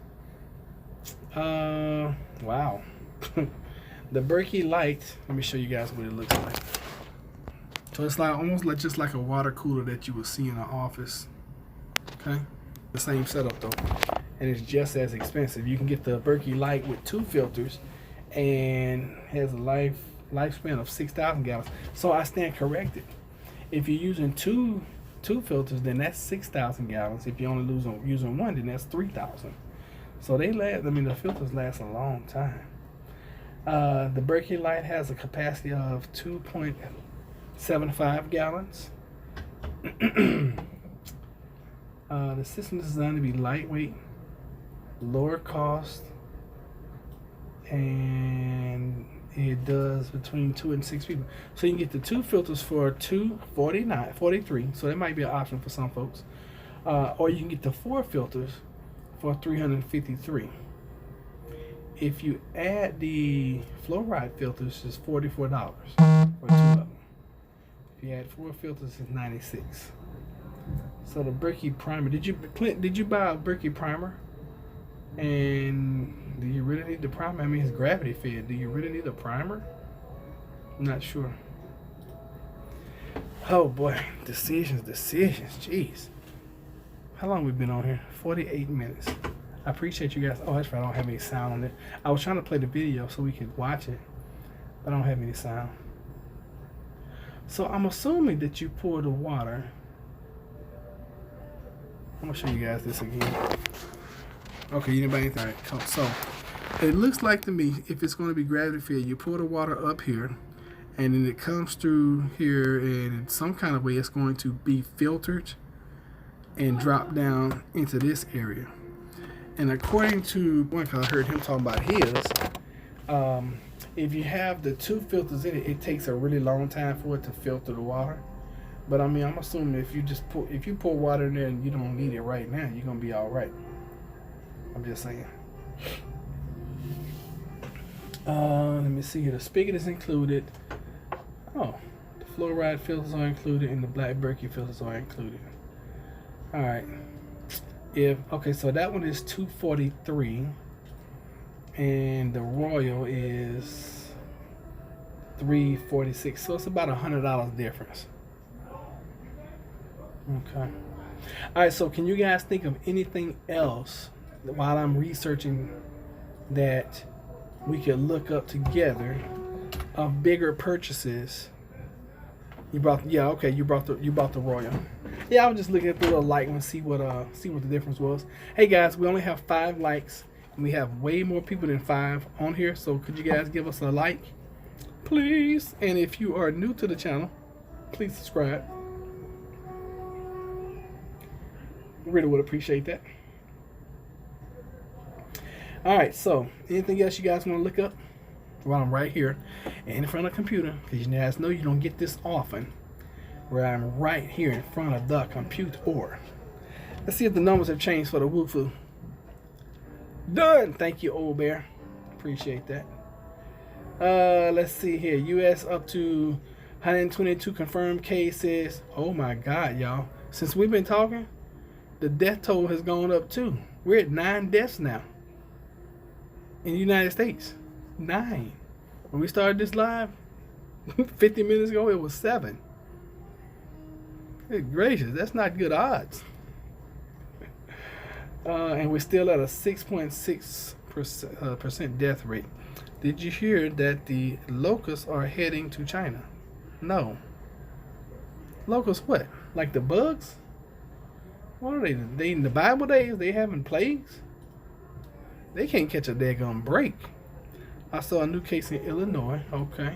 Speaker 1: Wow. The Berkey Light. Let me show you guys what it looks like. So it's like almost like just like a water cooler that you would see in an office. Okay, the same setup though, and it's just as expensive. You can get the Berkey Light with 2 filters, and has a lifespan of 6,000 gallons. So I stand corrected. If you're using two filters, then that's 6,000 gallons. If you're only using one, then that's 3,000. So they last. I mean, the filters last a long time. The Berkey Light has a capacity of 2.75 gallons. The system is designed to be lightweight, lower cost, and it does between 2 and 6 people. So you can get the 2 filters for $249.43. So that might be an option for some folks. Or you can get the 4 filters for $353. If you add the fluoride filters, it's $44 for 2 of them. If you add 4 filters, it's $96. So the Berkey primer. Did you buy a Berkey primer? And do you really need the primer? I mean, it's gravity fed. Do you really need a primer? I'm not sure. Oh boy, decisions. Jeez. How long we been on here? 48 minutes. I appreciate you guys. Oh, that's right. I don't have any sound on it. I was trying to play the video so we could watch it, but I don't have any sound. So I'm assuming that you pour the water. I'm gonna show you guys this again. Okay, you didn't buy anything. All right, so it looks like to me, if it's going to be gravity fed, you pour the water up here, and then it comes through here, and in some kind of way it's going to be filtered and drop down into this area. And according to one, because I heard him talking about his, if you have the 2 filters in it, it takes a really long time for it to filter the water. But I mean, I'm assuming if you pour water in there and you don't need it right now, you're gonna be all right. I'm just saying. Let me see here. The spigot is included. Oh, the fluoride filters are included, and the black Berkey filters are included. All right. Okay, so that one is $243, and the Royal is $346. So it's about $100 difference. Okay. All right. So can you guys think of anything else while I'm researching that we could look up together of bigger purchases? You brought the Royal. Yeah, I was just looking at the little light one, see what the difference was. Hey guys, we only have 5 likes, and we have way more people than 5 on here. So could you guys give us a like, please? And if you are new to the channel, please subscribe. Really would appreciate that. All right, so anything else you guys want to look up while I'm right here in front of the computer? Because you guys know you don't get this often, where I'm right here in front of the computer. Let's see if the numbers have changed for the Woofu. Done. Thank you, old bear. Appreciate that. Let's see here. U.S. up to 122 confirmed cases. Oh my God, y'all. Since we've been talking, the death toll has gone up too. We're at 9 deaths now in the United States. 9. When we started this live 50 minutes ago, it was 7. Good gracious, that's not good odds. And we're still at a 6.6% death rate. Did you hear that the locusts are heading to China? No. Locusts what? Like the bugs? What are they? They in the Bible days, they having plagues? They can't catch a daggone break. I saw a new case in Illinois. Okay.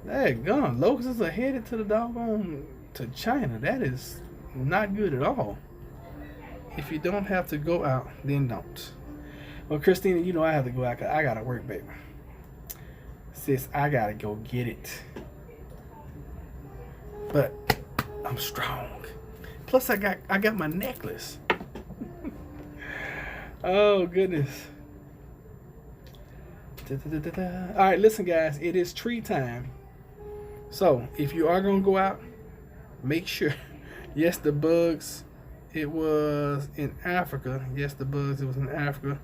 Speaker 1: Daggone. Locusts are headed to the doggone to China. That is not good at all. If you don't have to go out, then don't. Well, Christina, you know I have to go out. I gotta work, baby. Sis, I gotta go get it. But I'm strong. Plus, I got my necklace. Oh goodness. All right, listen, guys. It is tree time. So if you are gonna go out, make sure. Yes, the bugs. It was in Africa. Yes, the bugs. It was in Africa.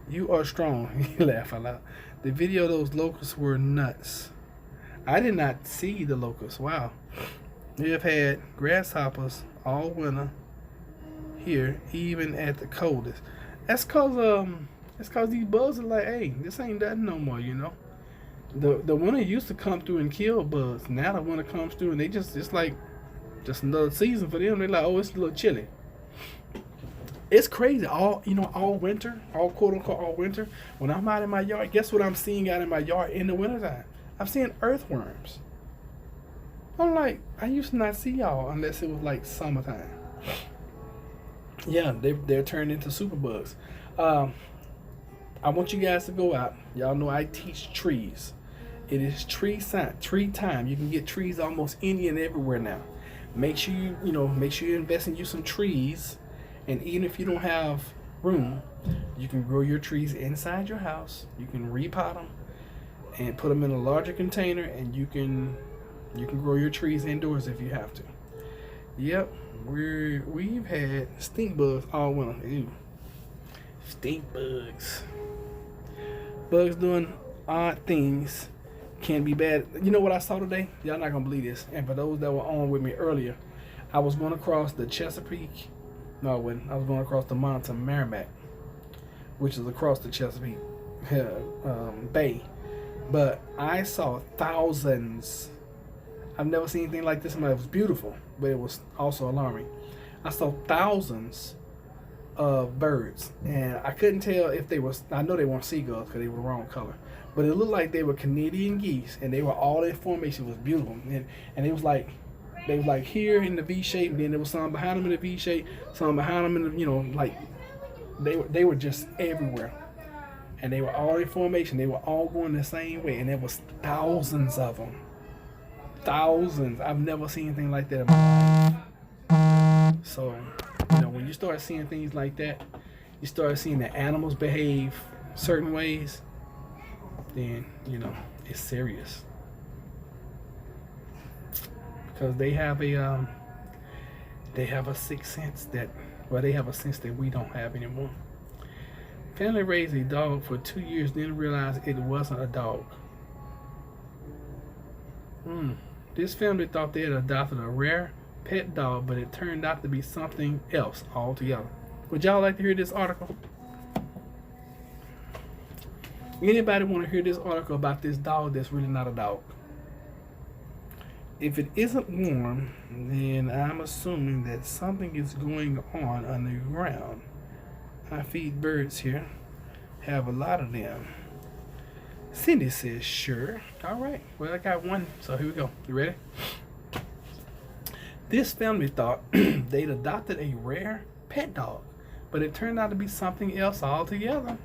Speaker 1: You are strong. You laugh a lot. The video of those locusts were nuts. I did not see the locusts. Wow. We have had grasshoppers all winter here, even at the coldest. That's cause these bugs are like, hey, this ain't nothing no more, you know. The winter used to come through and kill bugs. Now the winter comes through and they it's like just another season for them. They're like, oh, it's a little chilly. It's crazy. All winter, all quote unquote all winter. When I'm out in my yard, guess what I'm seeing out in my yard in the wintertime? I'm seeing earthworms. I'm like, I used to not see y'all unless it was like summertime. Yeah, they're turned into superbugs. I want you guys to go out. Y'all know I teach trees. It is tree time. You can get trees almost any and everywhere now. Make sure you invest in you some trees. And even if you don't have room, you can grow your trees inside your house. You can repot them and put them in a larger container, and you can grow your trees indoors if you have to. Yep, we've had stink bugs all winter. Ew. Stink bugs. Bugs doing odd things can be bad. You know what I saw today? Y'all not gonna believe this. And for those that were on with me earlier, I was going across the Chesapeake. No, I wasn't. I was going across the Mountain Merrimack, which is across the Chesapeake Bay. But I saw thousands. I've never seen anything like this in my life. It was beautiful, but it was also alarming. I saw thousands of birds, and I couldn't tell if they were. I know they weren't seagulls because they were the wrong color, but it looked like they were Canadian geese, and they were all in formation. It was beautiful, and it was like. They were like here in the V shape, and then there was some behind them in the V shape, some behind them in the, like they were just everywhere, and they were all in formation. They were all going the same way, and there was thousands of them. Thousands. I've never seen anything like that in my life. So, when you start seeing things like that, you start seeing the animals behave certain ways, then it's serious. Because they have a sixth sense they have a sense that we don't have anymore. Family raised a dog for 2 years, then realized it wasn't a dog. This family thought they had adopted a rare pet dog, but it turned out to be something else altogether. Would y'all like to hear this article? Anybody want to hear this article about this dog that's really not a dog? If it isn't warm, then I'm assuming that something is going on underground. I feed birds here. Have a lot of them. Cindy says, sure. All right. Well, I got one. So here we go. You ready? This family thought they'd adopted a rare pet dog, but it turned out to be something else altogether.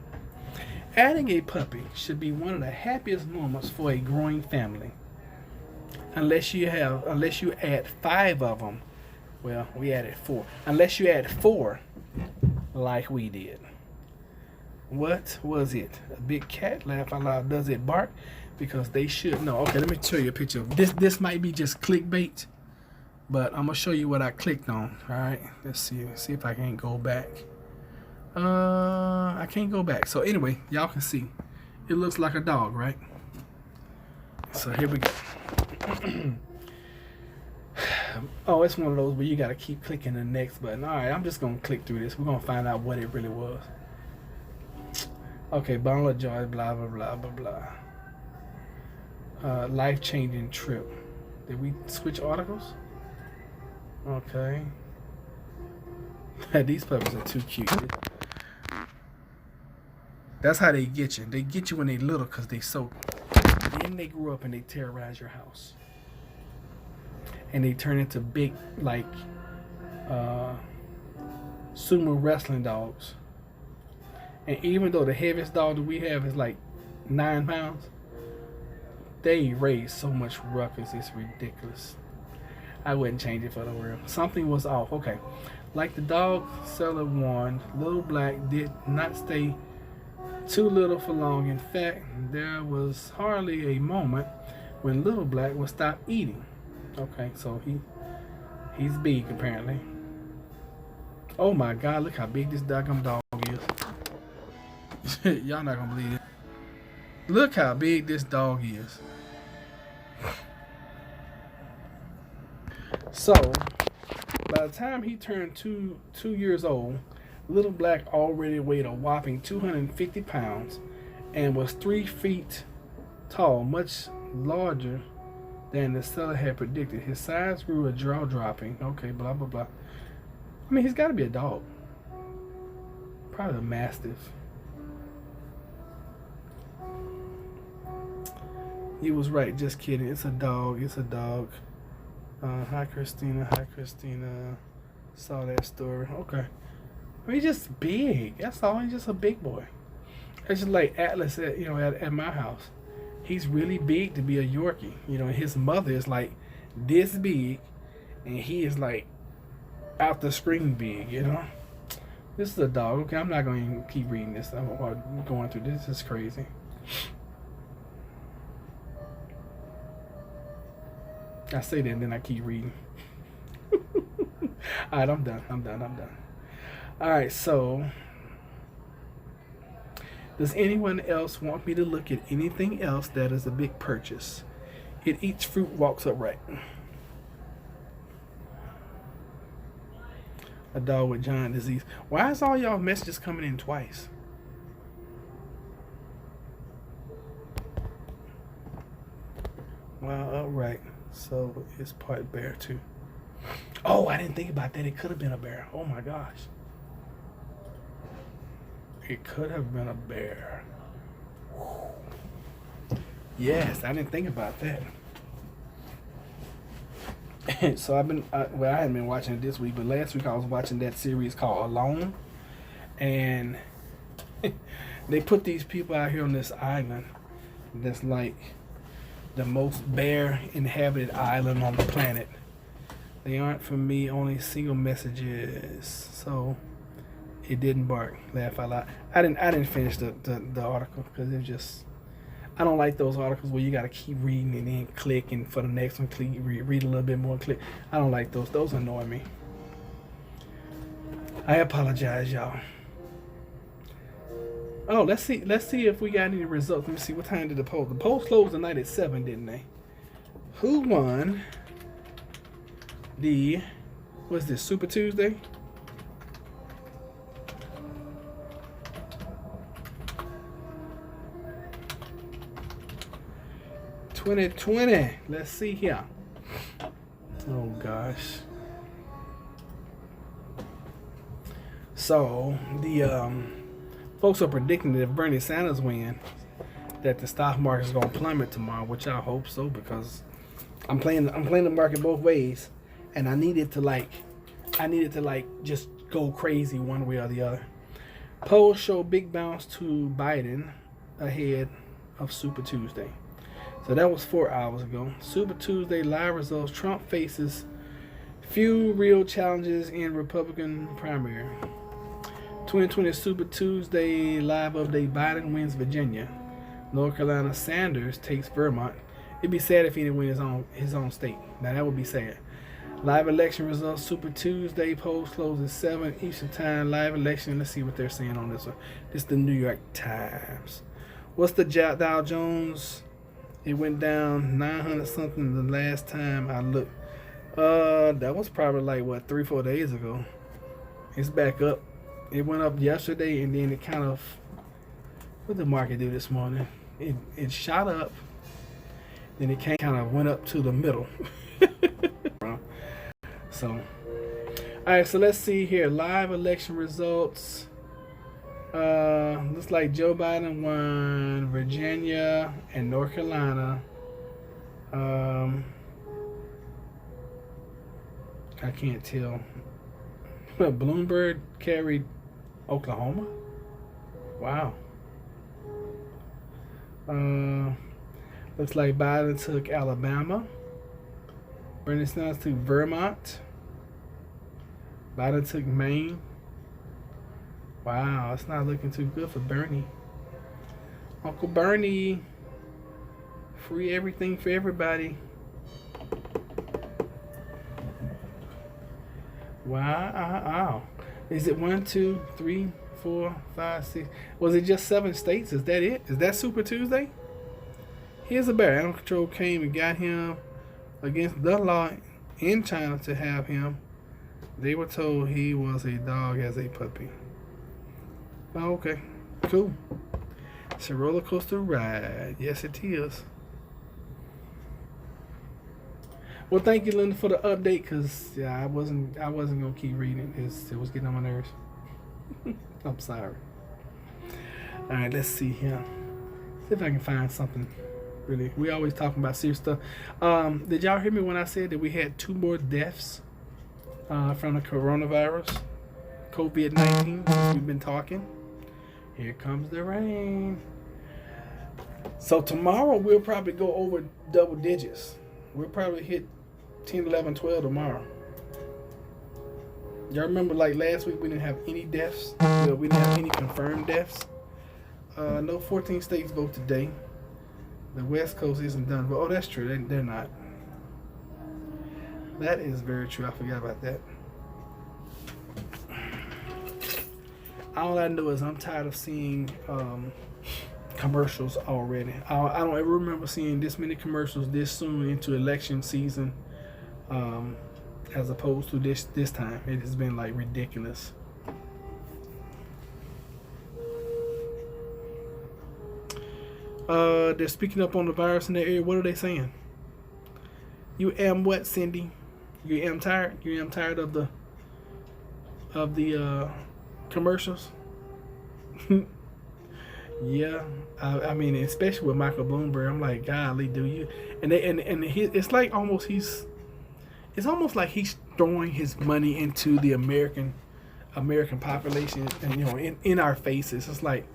Speaker 1: Adding a puppy should be one of the happiest moments for a growing family. Unless you add 5 of them. Well, we added 4. Unless you add 4, like we did. What was it? A big cat? Laugh out loud. Does it bark? Because they should know. Okay, let me show you a picture of this. This might be just clickbait, but I'm gonna show you what I clicked on. All right, let's see. See if I can go back. I can't go back. So anyway, y'all can see. It looks like a dog, right? So here we go. Oh, it's one of those where you gotta keep clicking the next button. All right, I'm just gonna click through this. We're gonna find out what it really was. Okay, bundle of joy, blah blah blah blah blah. Life-changing trip. Did we switch articles? Okay. These puppies are too cute. That's how they get you. They get you when they little because they so. Then they grow up and they terrorize your house. And they turn into big, like, sumo wrestling dogs. And even though the heaviest dog that we have is like 9 pounds, they raise so much ruckus, it's ridiculous. I wouldn't change it for the world. Something was off. Okay. Like the dog seller warned, Little Black did not stay too little for long. In fact, there was hardly a moment when Little Black would stop eating. Okay, so he's big apparently. Oh my God, look how big this doggone dog is. Y'all not gonna believe it. Look how big this dog is. So, by the time he turned two years old, Little Black already weighed a whopping 250 pounds and was 3 feet tall, much larger than the seller had predicted. His size grew a jaw-dropping. Okay, blah, blah, blah. I mean, he's got to be a dog. Probably a Mastiff. He was right, just kidding. It's a dog. It's a dog. Hi, Christina. Hi, Christina. Saw that story. Okay. I mean, he's just big. That's all. He's just a big boy. It's just like Atlas at my house. He's really big to be a Yorkie. His mother is like this big, and he is like out the screen big, This is a dog. Okay, I'm not going to keep reading this. I'm going through this. This is crazy. I say that and then I keep reading. Alright, I'm done. Alright, so does anyone else want me to look at anything else that is a big purchase? It eats fruit, walks upright. A dog with giant disease. Why is all y'all messages coming in twice? Wow, upright. So it's part bear too. Oh, I didn't think about that. It could have been a bear. Oh my gosh. It could have been a bear. Yes, I didn't think about that. So I hadn't been watching it this week, but last week I was watching that series called Alone. And they put these people out here on this island that's like the most bear inhabited island on the planet. They aren't for me, only single messages. So it didn't bark. Laugh out loud. I didn't finish the article because it just, I don't like those articles where you gotta keep reading and then click, and for the next one click, read a little bit more, click. I don't like those. Those annoy me. I apologize, y'all. Oh, let's see if we got any results. Let me see, what time did the poll? The poll closed tonight at 7, didn't they? Who won the, what's this, Super Tuesday? $2020. Let's see here. Oh gosh. So the folks are predicting that if Bernie Sanders wins, that the stock market is gonna plummet tomorrow, which I hope so, because I'm playing the market both ways, and I need it to like I needed to like just go crazy one way or the other. Polls show big bounce to Biden ahead of Super Tuesday. So that was 4 hours ago. Super Tuesday live results. Trump faces few real challenges in Republican primary. 2020 Super Tuesday live update. Biden wins Virginia. North Carolina. Sanders takes Vermont. It'd be sad if he didn't win his own state. Now that would be sad. Live election results. Super Tuesday polls close at 7 Eastern Time. Live election. Let's see what they're saying on this one. This is the New York Times. What's the Dow Jones? It went down 900 something the last time I looked. That was probably like what 3-4 days ago. It's back up. It went up yesterday and then it kind of. What did the market do this morning? It shot up. Then it kind of went up to the middle. So, all right. So let's see here. Live election results. Looks like Joe Biden won Virginia and North Carolina. I can't tell. Bloomberg carried Oklahoma. Wow. Looks like Biden took Alabama. Bernie Sanders took Vermont. Biden took Maine. Wow, it's not looking too good for Bernie. Uncle Bernie. Free everything for everybody. Wow. Is it 1, 2, 3, 4, 5, 6? Was it just 7 states? Is that it? Is that Super Tuesday? Here's a bear. Animal control came and got him against the law in China to have him. They were told he was a dog as a puppy. Oh, okay. Cool. It's a roller coaster ride. Yes, it is. Well, thank you, Linda, for the update. Cause yeah, I wasn't gonna keep reading. It was getting on my nerves. I'm sorry. All right, let's see here. See if I can find something. Really, we always talking about serious stuff. Did y'all hear me when I said that we had 2 more deaths from the coronavirus, COVID-19? Since we've been talking. Here comes the rain. So tomorrow we'll probably go over double digits. We'll probably hit 10, 11, 12 tomorrow. Y'all remember like last week we didn't have any deaths? We didn't have any confirmed deaths. No 14 states vote today. The West Coast isn't done. But, oh, that's true. They're not. That is very true. I forgot about that. All I know is I'm tired of seeing commercials already. I don't ever remember seeing this many commercials this soon into election season, as opposed to this time. It has been like ridiculous. They're speaking up on the virus in the area. What are they saying? You am what, Cindy? You am tired? You am tired of the commercials? Yeah, I mean, especially with Michael Bloomberg, I'm like, golly, do you? And it's like it's almost like he's throwing his money into the American population, and in our faces. It's like,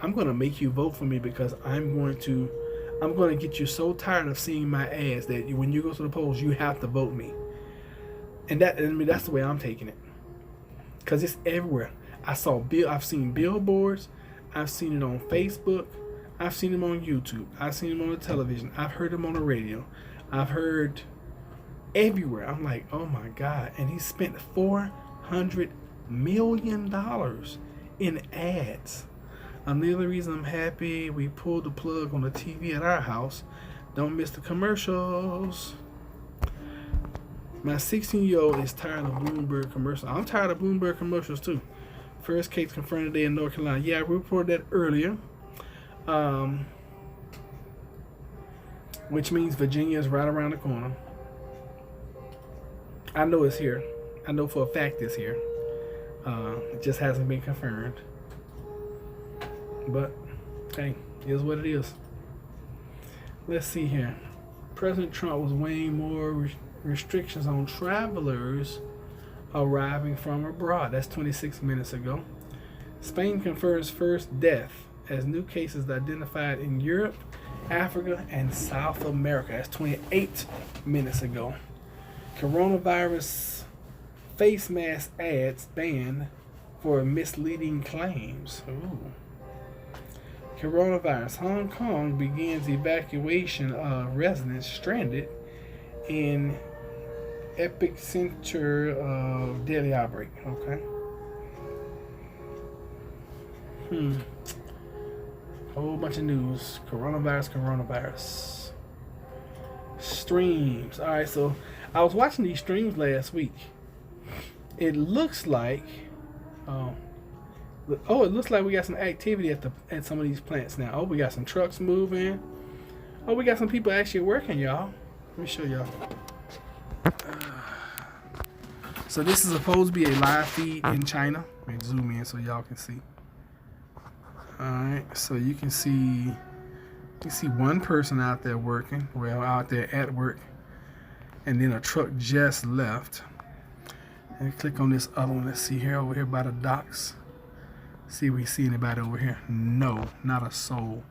Speaker 1: I'm gonna make you vote for me because I'm gonna get you so tired of seeing my ads that when you go to the polls, you have to vote me. And that's the way I'm taking it, because it's everywhere. I've seen billboards. I've seen it on Facebook. I've seen them on YouTube. I've seen them on the television. I've heard them on the radio. I've heard everywhere. I'm like, oh my God. And he spent $400 million in ads. Another reason I'm happy we pulled the plug on the TV at our house. Don't miss the commercials. My 16-year-old is tired of Bloomberg commercials. I'm tired of Bloomberg commercials too. First case confirmed today in North Carolina. Yeah, I reported that earlier. Which means Virginia is right around the corner. I know it's here. I know for a fact it's here. It just hasn't been confirmed. But, hey, it is what it is. Let's see here. President Trump was weighing more restrictions on travelers arriving from abroad. That's 26 minutes ago. Spain confirms first death as new cases identified in Europe, Africa, and South America. That's 28 minutes ago. Coronavirus face mask ads banned for misleading claims. Ooh. Coronavirus. Hong Kong begins evacuation of residents stranded in epicenter of deadly outbreak. Okay. Whole bunch of news. Coronavirus. Streams. Alright, so I was watching these streams last week. It looks like it looks like we got some activity at some of these plants now. Oh, we got some trucks moving. Oh, we got some people actually working, y'all. Let me show y'all. So this is supposed to be a live feed in China. Let me zoom in so y'all can see. Alright, so you can see one person out there working, well, out there at work, and then a truck just left. And click on this other one. Let's see here, over here by the docks. See if we see anybody over here. No, not a soul.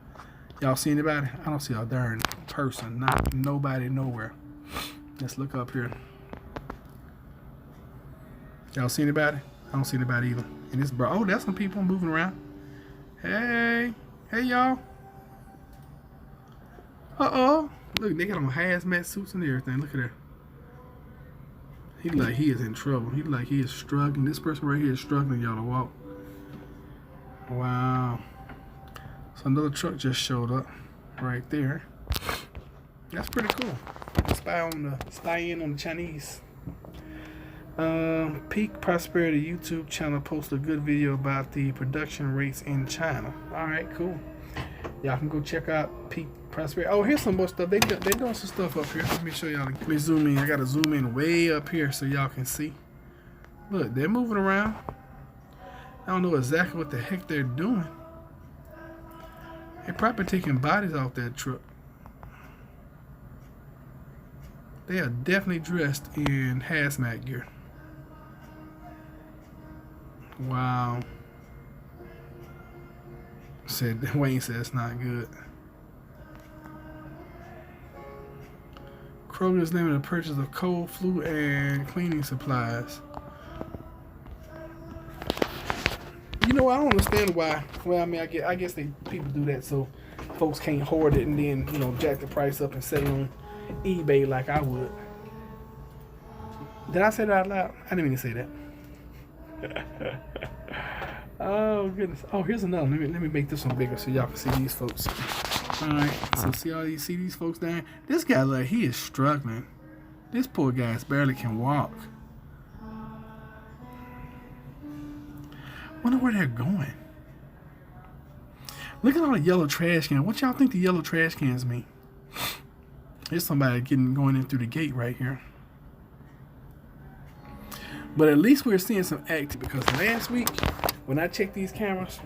Speaker 1: Y'all see anybody? I don't see a darn person. Not nobody nowhere. Let's look up here. Y'all see anybody? I don't see anybody either. And this bro, oh, that's some people moving around. Hey y'all. Look, they got on hazmat suits and everything. Look at that. He like he is in trouble. He like he is struggling. This person right here is struggling, y'all, to walk. Wow. So another truck just showed up right there. That's pretty cool. Spy in on the Chinese. Peak Prosperity YouTube channel posted a good video about the production rates in China. Alright, cool. Y'all can go check out Peak Prosperity. Oh, here's some more stuff. They doing some stuff up here. Let me show y'all. Let me zoom in. I gotta zoom in way up here so y'all can see. Look, they're moving around. I don't know exactly what the heck they're doing. They're probably taking bodies off that truck. They are definitely dressed in hazmat gear. Wow. Wayne said it's not good. Kroger is limiting the purchase of cold, flu, and cleaning supplies. You know, I don't understand why. Well, I mean, I guess people do that so folks can't hoard it and then, you know, jack the price up and sell it on eBay like I would. Did I say that out loud? I didn't mean to say that. Oh goodness. Oh, here's another. Let me make this one bigger so y'all can see these folks. Alright, so see these folks down? This guy, like, he is struggling. This poor guy barely can walk. Wonder where they're going. Look at all the yellow trash cans. What y'all think the yellow trash cans mean? There's somebody going in through the gate right here. But at least we're seeing some activity, because last week when I checked these cameras,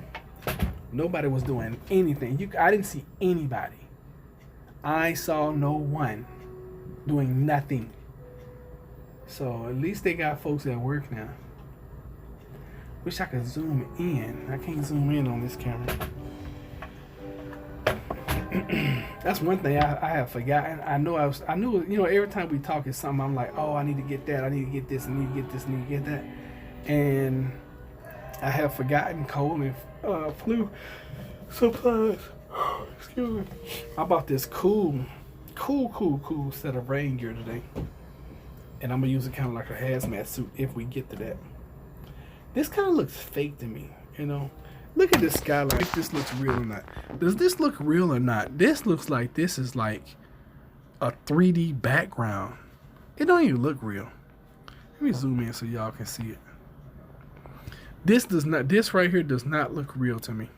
Speaker 1: nobody was doing anything. I didn't see anybody. I saw no one doing nothing. So at least they got folks at work now. Wish I could zoom in. I can't zoom in on this camera. That's one thing I have forgotten. I knew, you know, every time we talk it's something I'm like, oh, I need to get that, I need to get this, I need to get this, I need to get that. And I have forgotten cold and flu supplies. Excuse me. I bought this cool set of rain gear today. And I'm gonna use it kind of like a hazmat suit if we get to that. This kind of looks fake to me, you know. Look at this skyline. If this looks real or not. Does this look real or not? This looks like this is like a 3D background. It don't even look real. Let me zoom in so y'all can see it. This right here does not look real to me.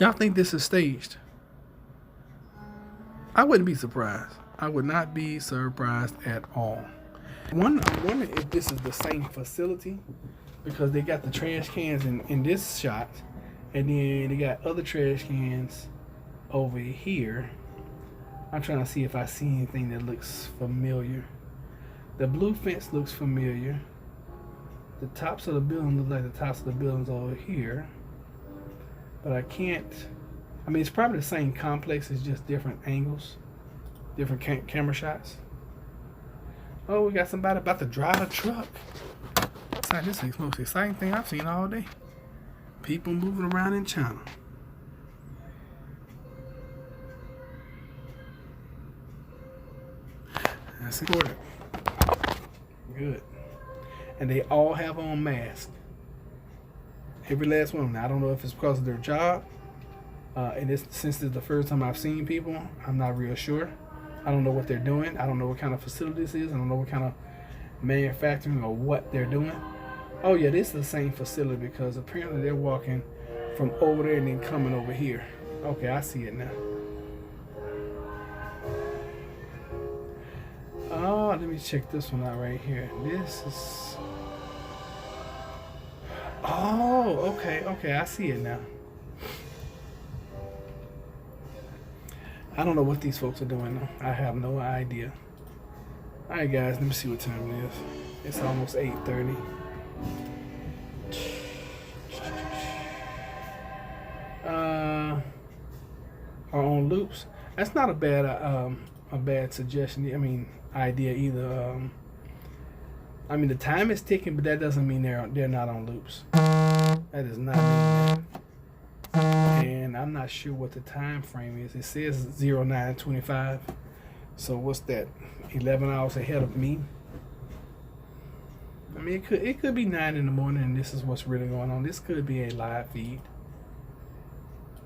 Speaker 1: Y'all think this is staged? I wouldn't be surprised. I would not be surprised at all. I'm wondering if this is the same facility, because they got the trash cans in this shot, and then they got other trash cans over here. I'm trying to see if I see anything that looks familiar. The blue fence looks familiar. The tops of the building look like the tops of the buildings over here. But I can't. I mean, it's probably the same complex. It's just different angles, different camera shots. Oh, we got somebody about to drive a truck. This is the most exciting thing I've seen all day. People moving around in China. That's important. Good. And they all have on masks. Every last one of them. Now, I don't know if it's because of their job. And since this is the first time I've seen people, I'm not real sure. I don't know what they're doing. I don't know what kind of facility this is. I don't know what kind of manufacturing or what they're doing. Oh yeah, this is the same facility because apparently they're walking from over there and then coming over here. Okay, I see it now. Oh, let me check this one out right here. This is... Oh, okay, I see it now. I don't know what these folks are doing though. I have no idea. Alright guys, let me see what time it is. It's almost 8:30. Are on loops. That's not a bad suggestion. I mean, idea either. I mean, the time is ticking, but that doesn't mean they're not on loops. That does not mean that. And I'm not sure what the time frame is. It says 09:25. So what's that? 11 hours ahead of me. I mean, it could be 9 in the morning, and this is what's really going on. This could be a live feed.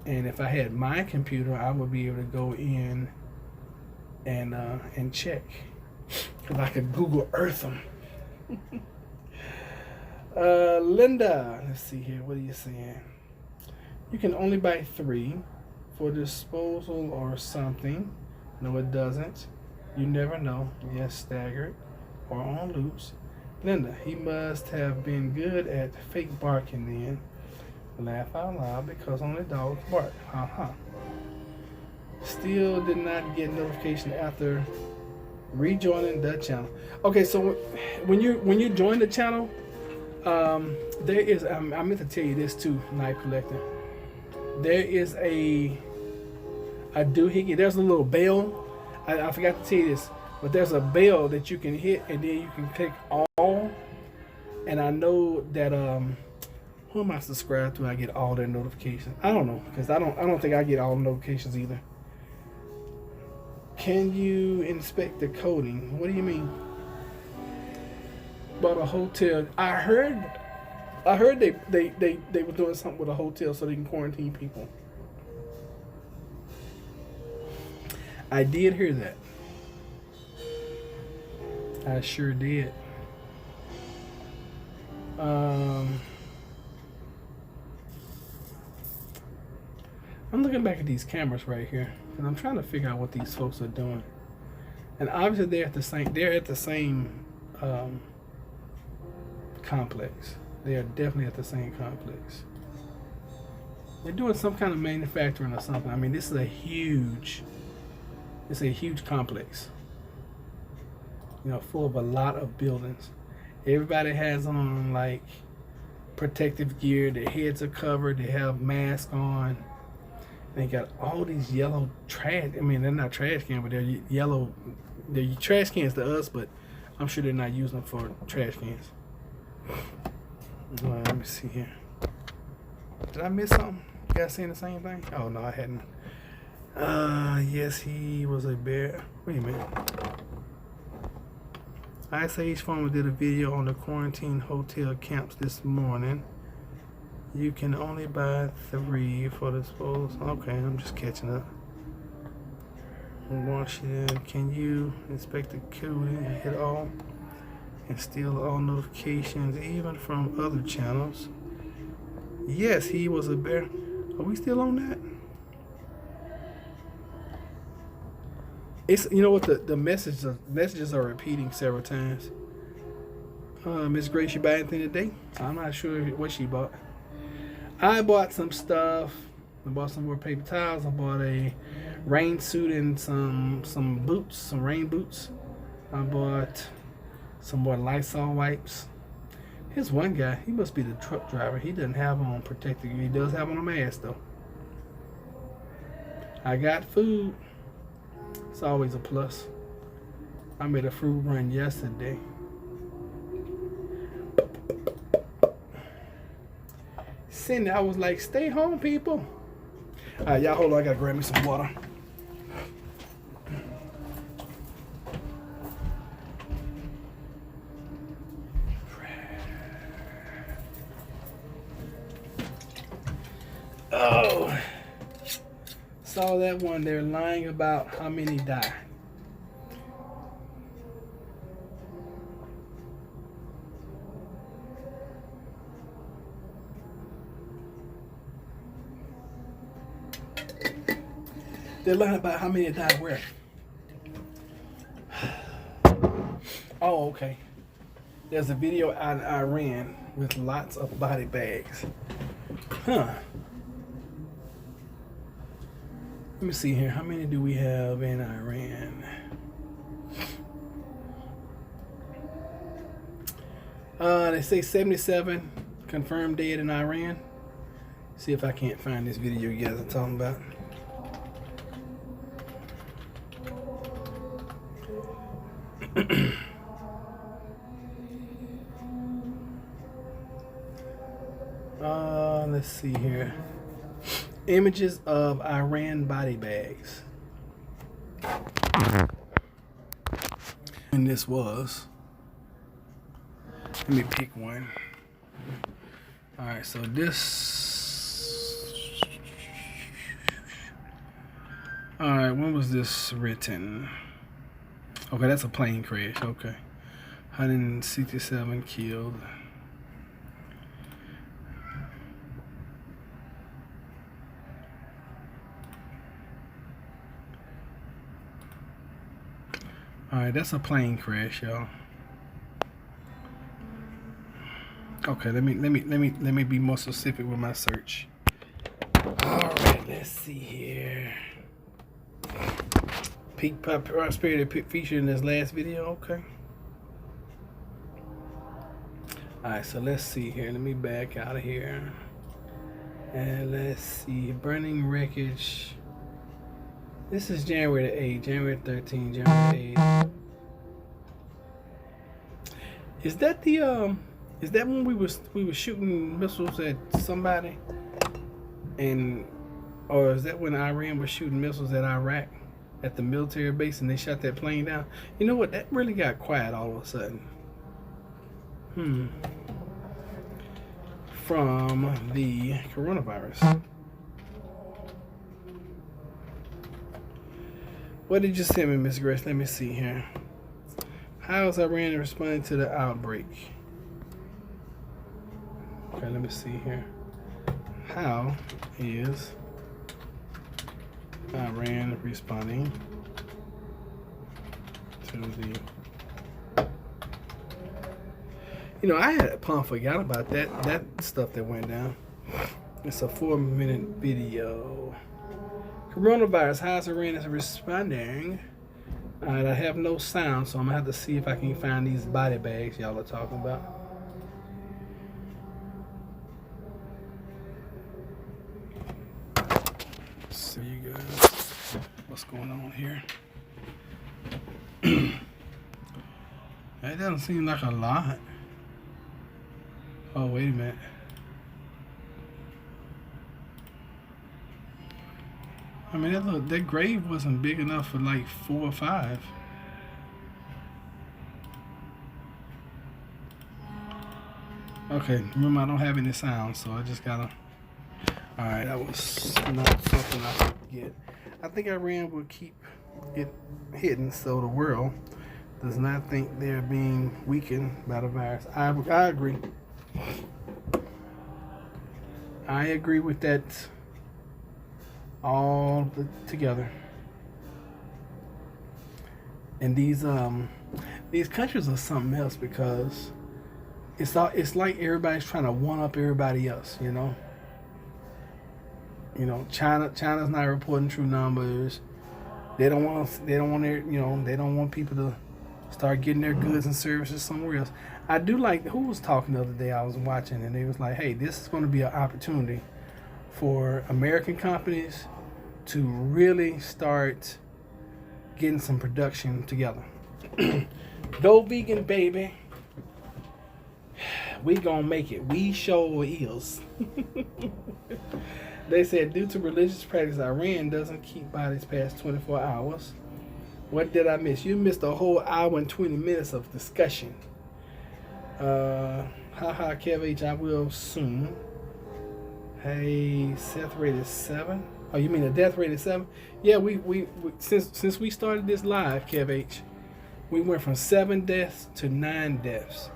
Speaker 1: And if I had my computer, I would be able to go in and check, because I could Google Earth them. Linda, let's see here. What are you saying? You can only buy 3 for disposal or something. No, it doesn't. You never know. Yes, staggered or on loops. Linda, he must have been good at fake barking then. Laugh out loud because only dogs bark. Still did not get notification after rejoining the channel. Okay, so when you join the channel, there is I meant to tell you this too, Night Collector. There is a doohickey. There's a little bell. I forgot to tell you this, but there's a bell that you can hit, and then you can click all. And I know that who am I subscribed to? I get all their notifications. I don't know, because I don't think I get all the notifications either. Can you inspect the coding? What do you mean? About a hotel? I heard they were doing something with a hotel so they can quarantine people. I did hear that. I sure did. I'm looking back at these cameras right here, and I'm trying to figure out what these folks are doing. And obviously they're at the same complex. They are definitely at the same complex. They're doing some kind of manufacturing or something. I mean, this is it's a huge complex. You know, full of a lot of buildings. Everybody has on like protective gear. Their heads are covered. They have masks on. They got all these yellow trash. I mean, they're not trash cans, but they're yellow. They're trash cans to us, but I'm sure they're not using them for trash cans. Let me see here. Did I miss something? You guys saying the same thing? Oh no, I hadn't. Yes, he was a bear. Wait a minute. Ice Age Farmer did a video on the quarantine hotel camps this morning. You can only buy 3 for disposal. Okay, I'm just catching up. Washington, can you inspect the coding and hit all and steal all notifications, even from other channels? Yes, he was a bear. Are we still on that? It's, you know what, the messages are repeating several times. Miss Grace, you buy anything today? I'm not sure what she bought. I bought some stuff. I bought some more paper towels. I bought a rain suit and some boots, some rain boots. I bought Some more Lysol wipes. Here's one guy. He must be the truck driver. He doesn't have on protective gear. He does have on a mask though. I got food. It's always a plus. I made a fruit run yesterday. Cindy, I was like, stay home, people. All right, y'all hold on. I gotta grab me some water. Oh, saw that one. They're lying about how many die. They're lying about how many died where? Oh, okay. There's a video out in Iran with lots of body bags. Huh. Let me see here. How many do we have in Iran? They say 77 confirmed dead in Iran. See if I can't find this video you guys are talking about. Let's see here. Images of Iran body bags. And this was. Let me pick one. Alright, so this. Alright, when was this written? Okay, that's a plane crash. Okay. 167 killed. Alright, that's a plane crash, y'all. Okay, let me be more specific with my search. Alright, let's see here. Peak prosperity featured in this last video. Okay. Alright, so let's see here. Let me back out of here. And let's see. Burning wreckage. This is January the 8th, January 13th, January 8th. Is that the is that when we were shooting missiles at somebody? And or is that when Iran was shooting missiles at Iraq at the military base and they shot that plane down? You know what? That really got quiet all of a sudden. From the coronavirus. What did you send me, Miss Grace? Let me see here. How is Iran responding to the outbreak? Okay, let me see here. How is Iran responding to the... You know, I had forgot about that stuff that went down. It's a 4-minute video. Coronavirus, how is Iran responding? Alright, I have no sound, so I'm gonna have to see if I can find these body bags y'all are talking about. See you guys. What's going on here? That doesn't seem like a lot. Oh, wait a minute. I mean, that grave wasn't big enough for like 4 or 5. Okay, remember I don't have any sound, so I just gotta... Alright, that was not something I could get. I think Iran will keep it hidden so the world does not think they're being weakened by the virus. I agree. I agree with that all together. And these countries are something else because it's like everybody's trying to one up everybody else, you know. You know, China's not reporting true numbers. They don't want people to start getting their goods and services somewhere else. I do like who was talking the other day. I was watching, and they was like, "Hey, this is going to be an opportunity for American companies to really start getting some production together. Go vegan, baby. We gonna make it. We sure is." They said, due to religious practice, Iran doesn't keep bodies past 24 hours. What did I miss? You missed a whole hour and 20 minutes of discussion. Haha, Kev H, I will soon. Hey, Seth rated 7. Oh, you mean the death rate is 7? Yeah, we since we started this live, Kev H, we went from 7 deaths to 9 deaths.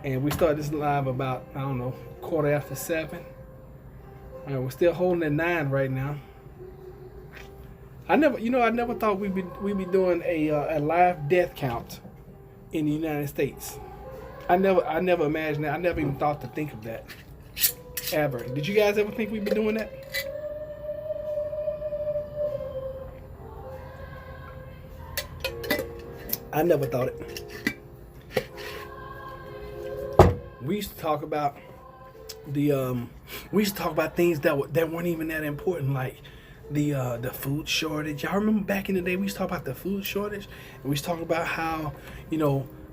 Speaker 1: And we started this live about, I don't know, 7:15. All right, we're still holding at 9 right now. I never thought we'd be doing a live death count in the United States. I never imagined that. I never even thought to think of that. Ever. Did you guys ever think we'd be doing that? I never thought it. We used to talk about things that weren't even that important, like the food shortage. Y'all remember back in the day we used to talk about the food shortage, and we used to talk about how,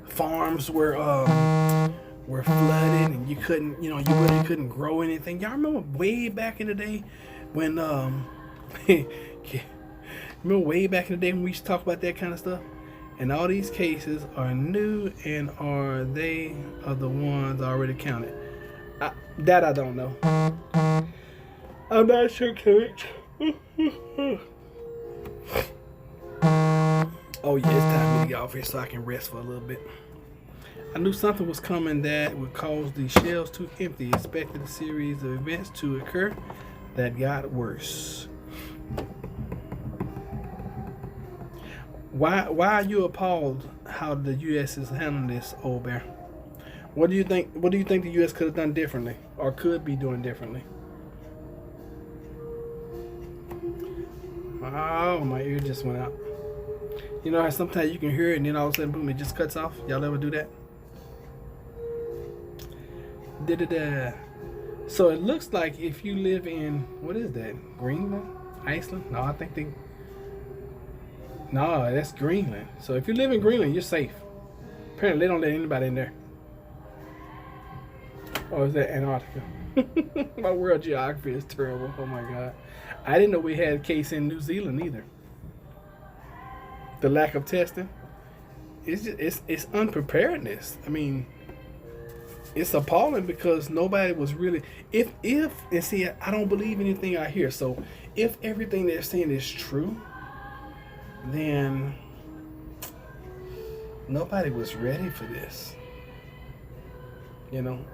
Speaker 1: farms were flooded and you really couldn't grow anything. Y'all remember way back in the day when we used to talk about that kind of stuff? And all these cases are new, and are they the ones already counted? That I don't know. I'm not sure, Coach. Oh yeah, it's time for me to get off here so I can rest for a little bit. I knew something was coming that would cause the shelves to empty. Expected a series of events to occur that got worse. Why are you appalled how the U.S. is handling this, old bear? What do you think the U.S. could have done differently, or could be doing differently? Oh, my ear just went out. You know how sometimes you can hear it and then all of a sudden, boom, it just cuts off? Y'all ever do that? So it looks like if you live in, what is that? Greenland? Iceland? No, that's Greenland. So if you live in Greenland, you're safe. Apparently, they don't let anybody in there. Or is that Antarctica? My world geography is terrible. Oh my God. I didn't know we had a case in New Zealand either. The lack of testing. It's unpreparedness. I mean, it's appalling because nobody was really, and see, I don't believe anything I hear. So if everything they're saying is true, then nobody was ready for this.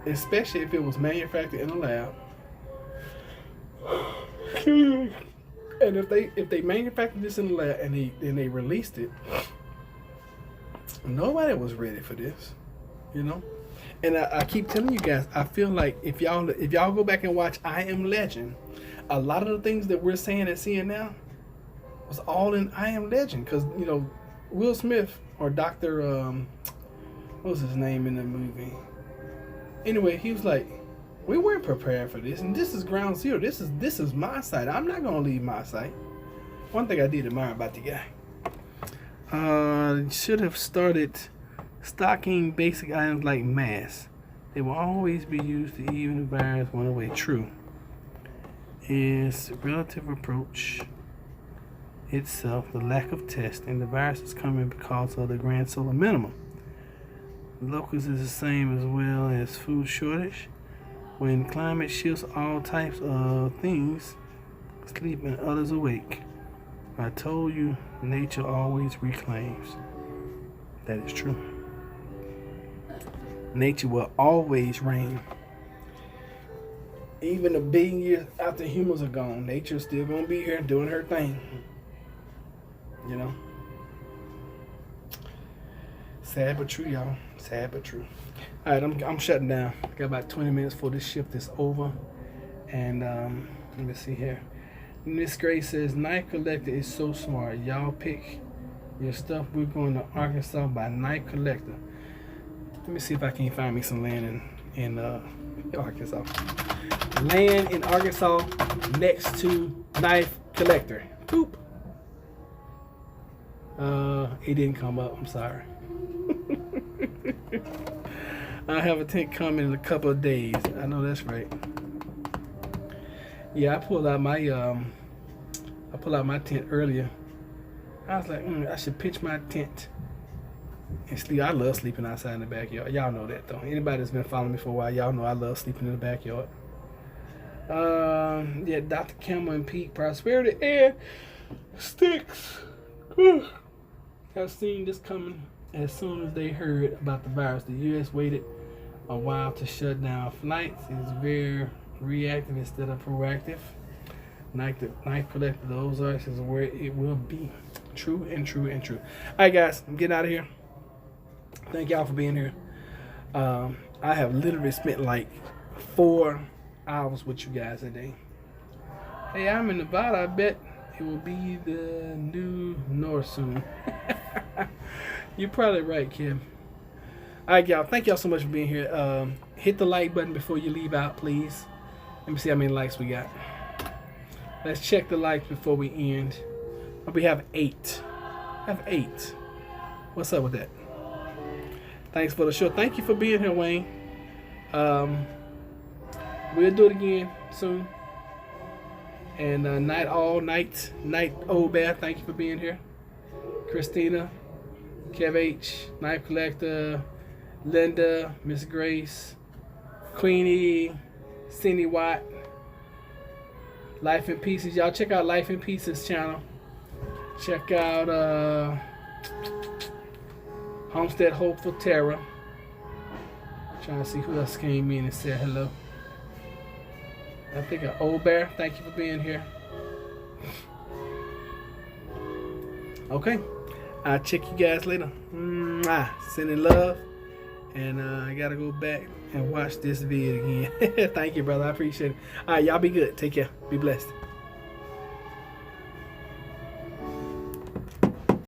Speaker 1: Especially if it was manufactured in a lab. And if they manufactured this in the lab and they released it, nobody was ready for this. And I keep telling you guys, I feel like if y'all go back and watch I Am Legend, a lot of the things that we're saying and seeing now was all in I Am Legend. Because Will Smith or Dr. What was his name in the movie? Anyway, he was like, we weren't prepared for this, and this is ground zero. This is my site. I'm not gonna leave my site. One thing I did admire about the guy, should have started stocking basic items like masks. They will always be used to even the virus went away. True. Is relative approach itself the lack of testing. The virus is coming because of the grand solar minimum. Locusts is the same as well as food shortage. When climate shifts all types of things, sleep and others awake. I told you, nature always reclaims. That is true. Nature will always reign. Even a billion years after humans are gone, nature's still gonna be here doing her thing. Sad but true, y'all. Sad but true. All right, I'm shutting down. I got about 20 minutes before this shift is over. And let me see here. Miss Gray says, Night Collector is so smart. Y'all pick Your stuff. We're going to Arkansas by Knife Collector. Let me see if I can find me some land in Arkansas. Land in Arkansas next to Knife Collector. Boop. It didn't come up. I'm sorry. I have a tent coming in a couple of days. I know that's right. Yeah, I pulled out my tent earlier. I was like, I should pitch my tent and sleep. I love sleeping outside in the backyard. Y'all know that though. Anybody that's been following me for a while, y'all know I love sleeping in the backyard. Yeah, Dr. Campbell and Peak Prosperity Air Sticks. I've seen this coming as soon as they heard about the virus. The U.S. waited a while to shut down flights. It's very reactive instead of proactive. Knife Collector, the Ozarks is where it will be. True and true and true. All right, guys, I'm getting out of here. Thank y'all for being here. I have literally spent like 4 hours with you guys today. Hey, I'm in Nevada. I bet it will be the new north soon. You're probably right, Kim. All right, y'all. Thank y'all so much for being here. Hit the like button before you leave out, please. Let me see how many likes we got. Let's check the likes before we end. We have 8. I have 8. What's up with that? Thanks for the show. Thank you for being here, Wayne. We'll do it again soon. And Night Old Bear, thank you for being here. Christina, Kev H, Knife Collector, Linda, Miss Grace, Queenie, Cindy Watt, Life in Pieces. Y'all check out Life in Pieces channel. Check out Homestead Hopeful Terror. Trying to see who else came in and said hello. I think Old Bear, thank you for being here. Okay, I'll check you guys later. Sending love. And I gotta go back and watch this video again. Thank you, brother. I appreciate it. All right, y'all be good. Take care. Be blessed.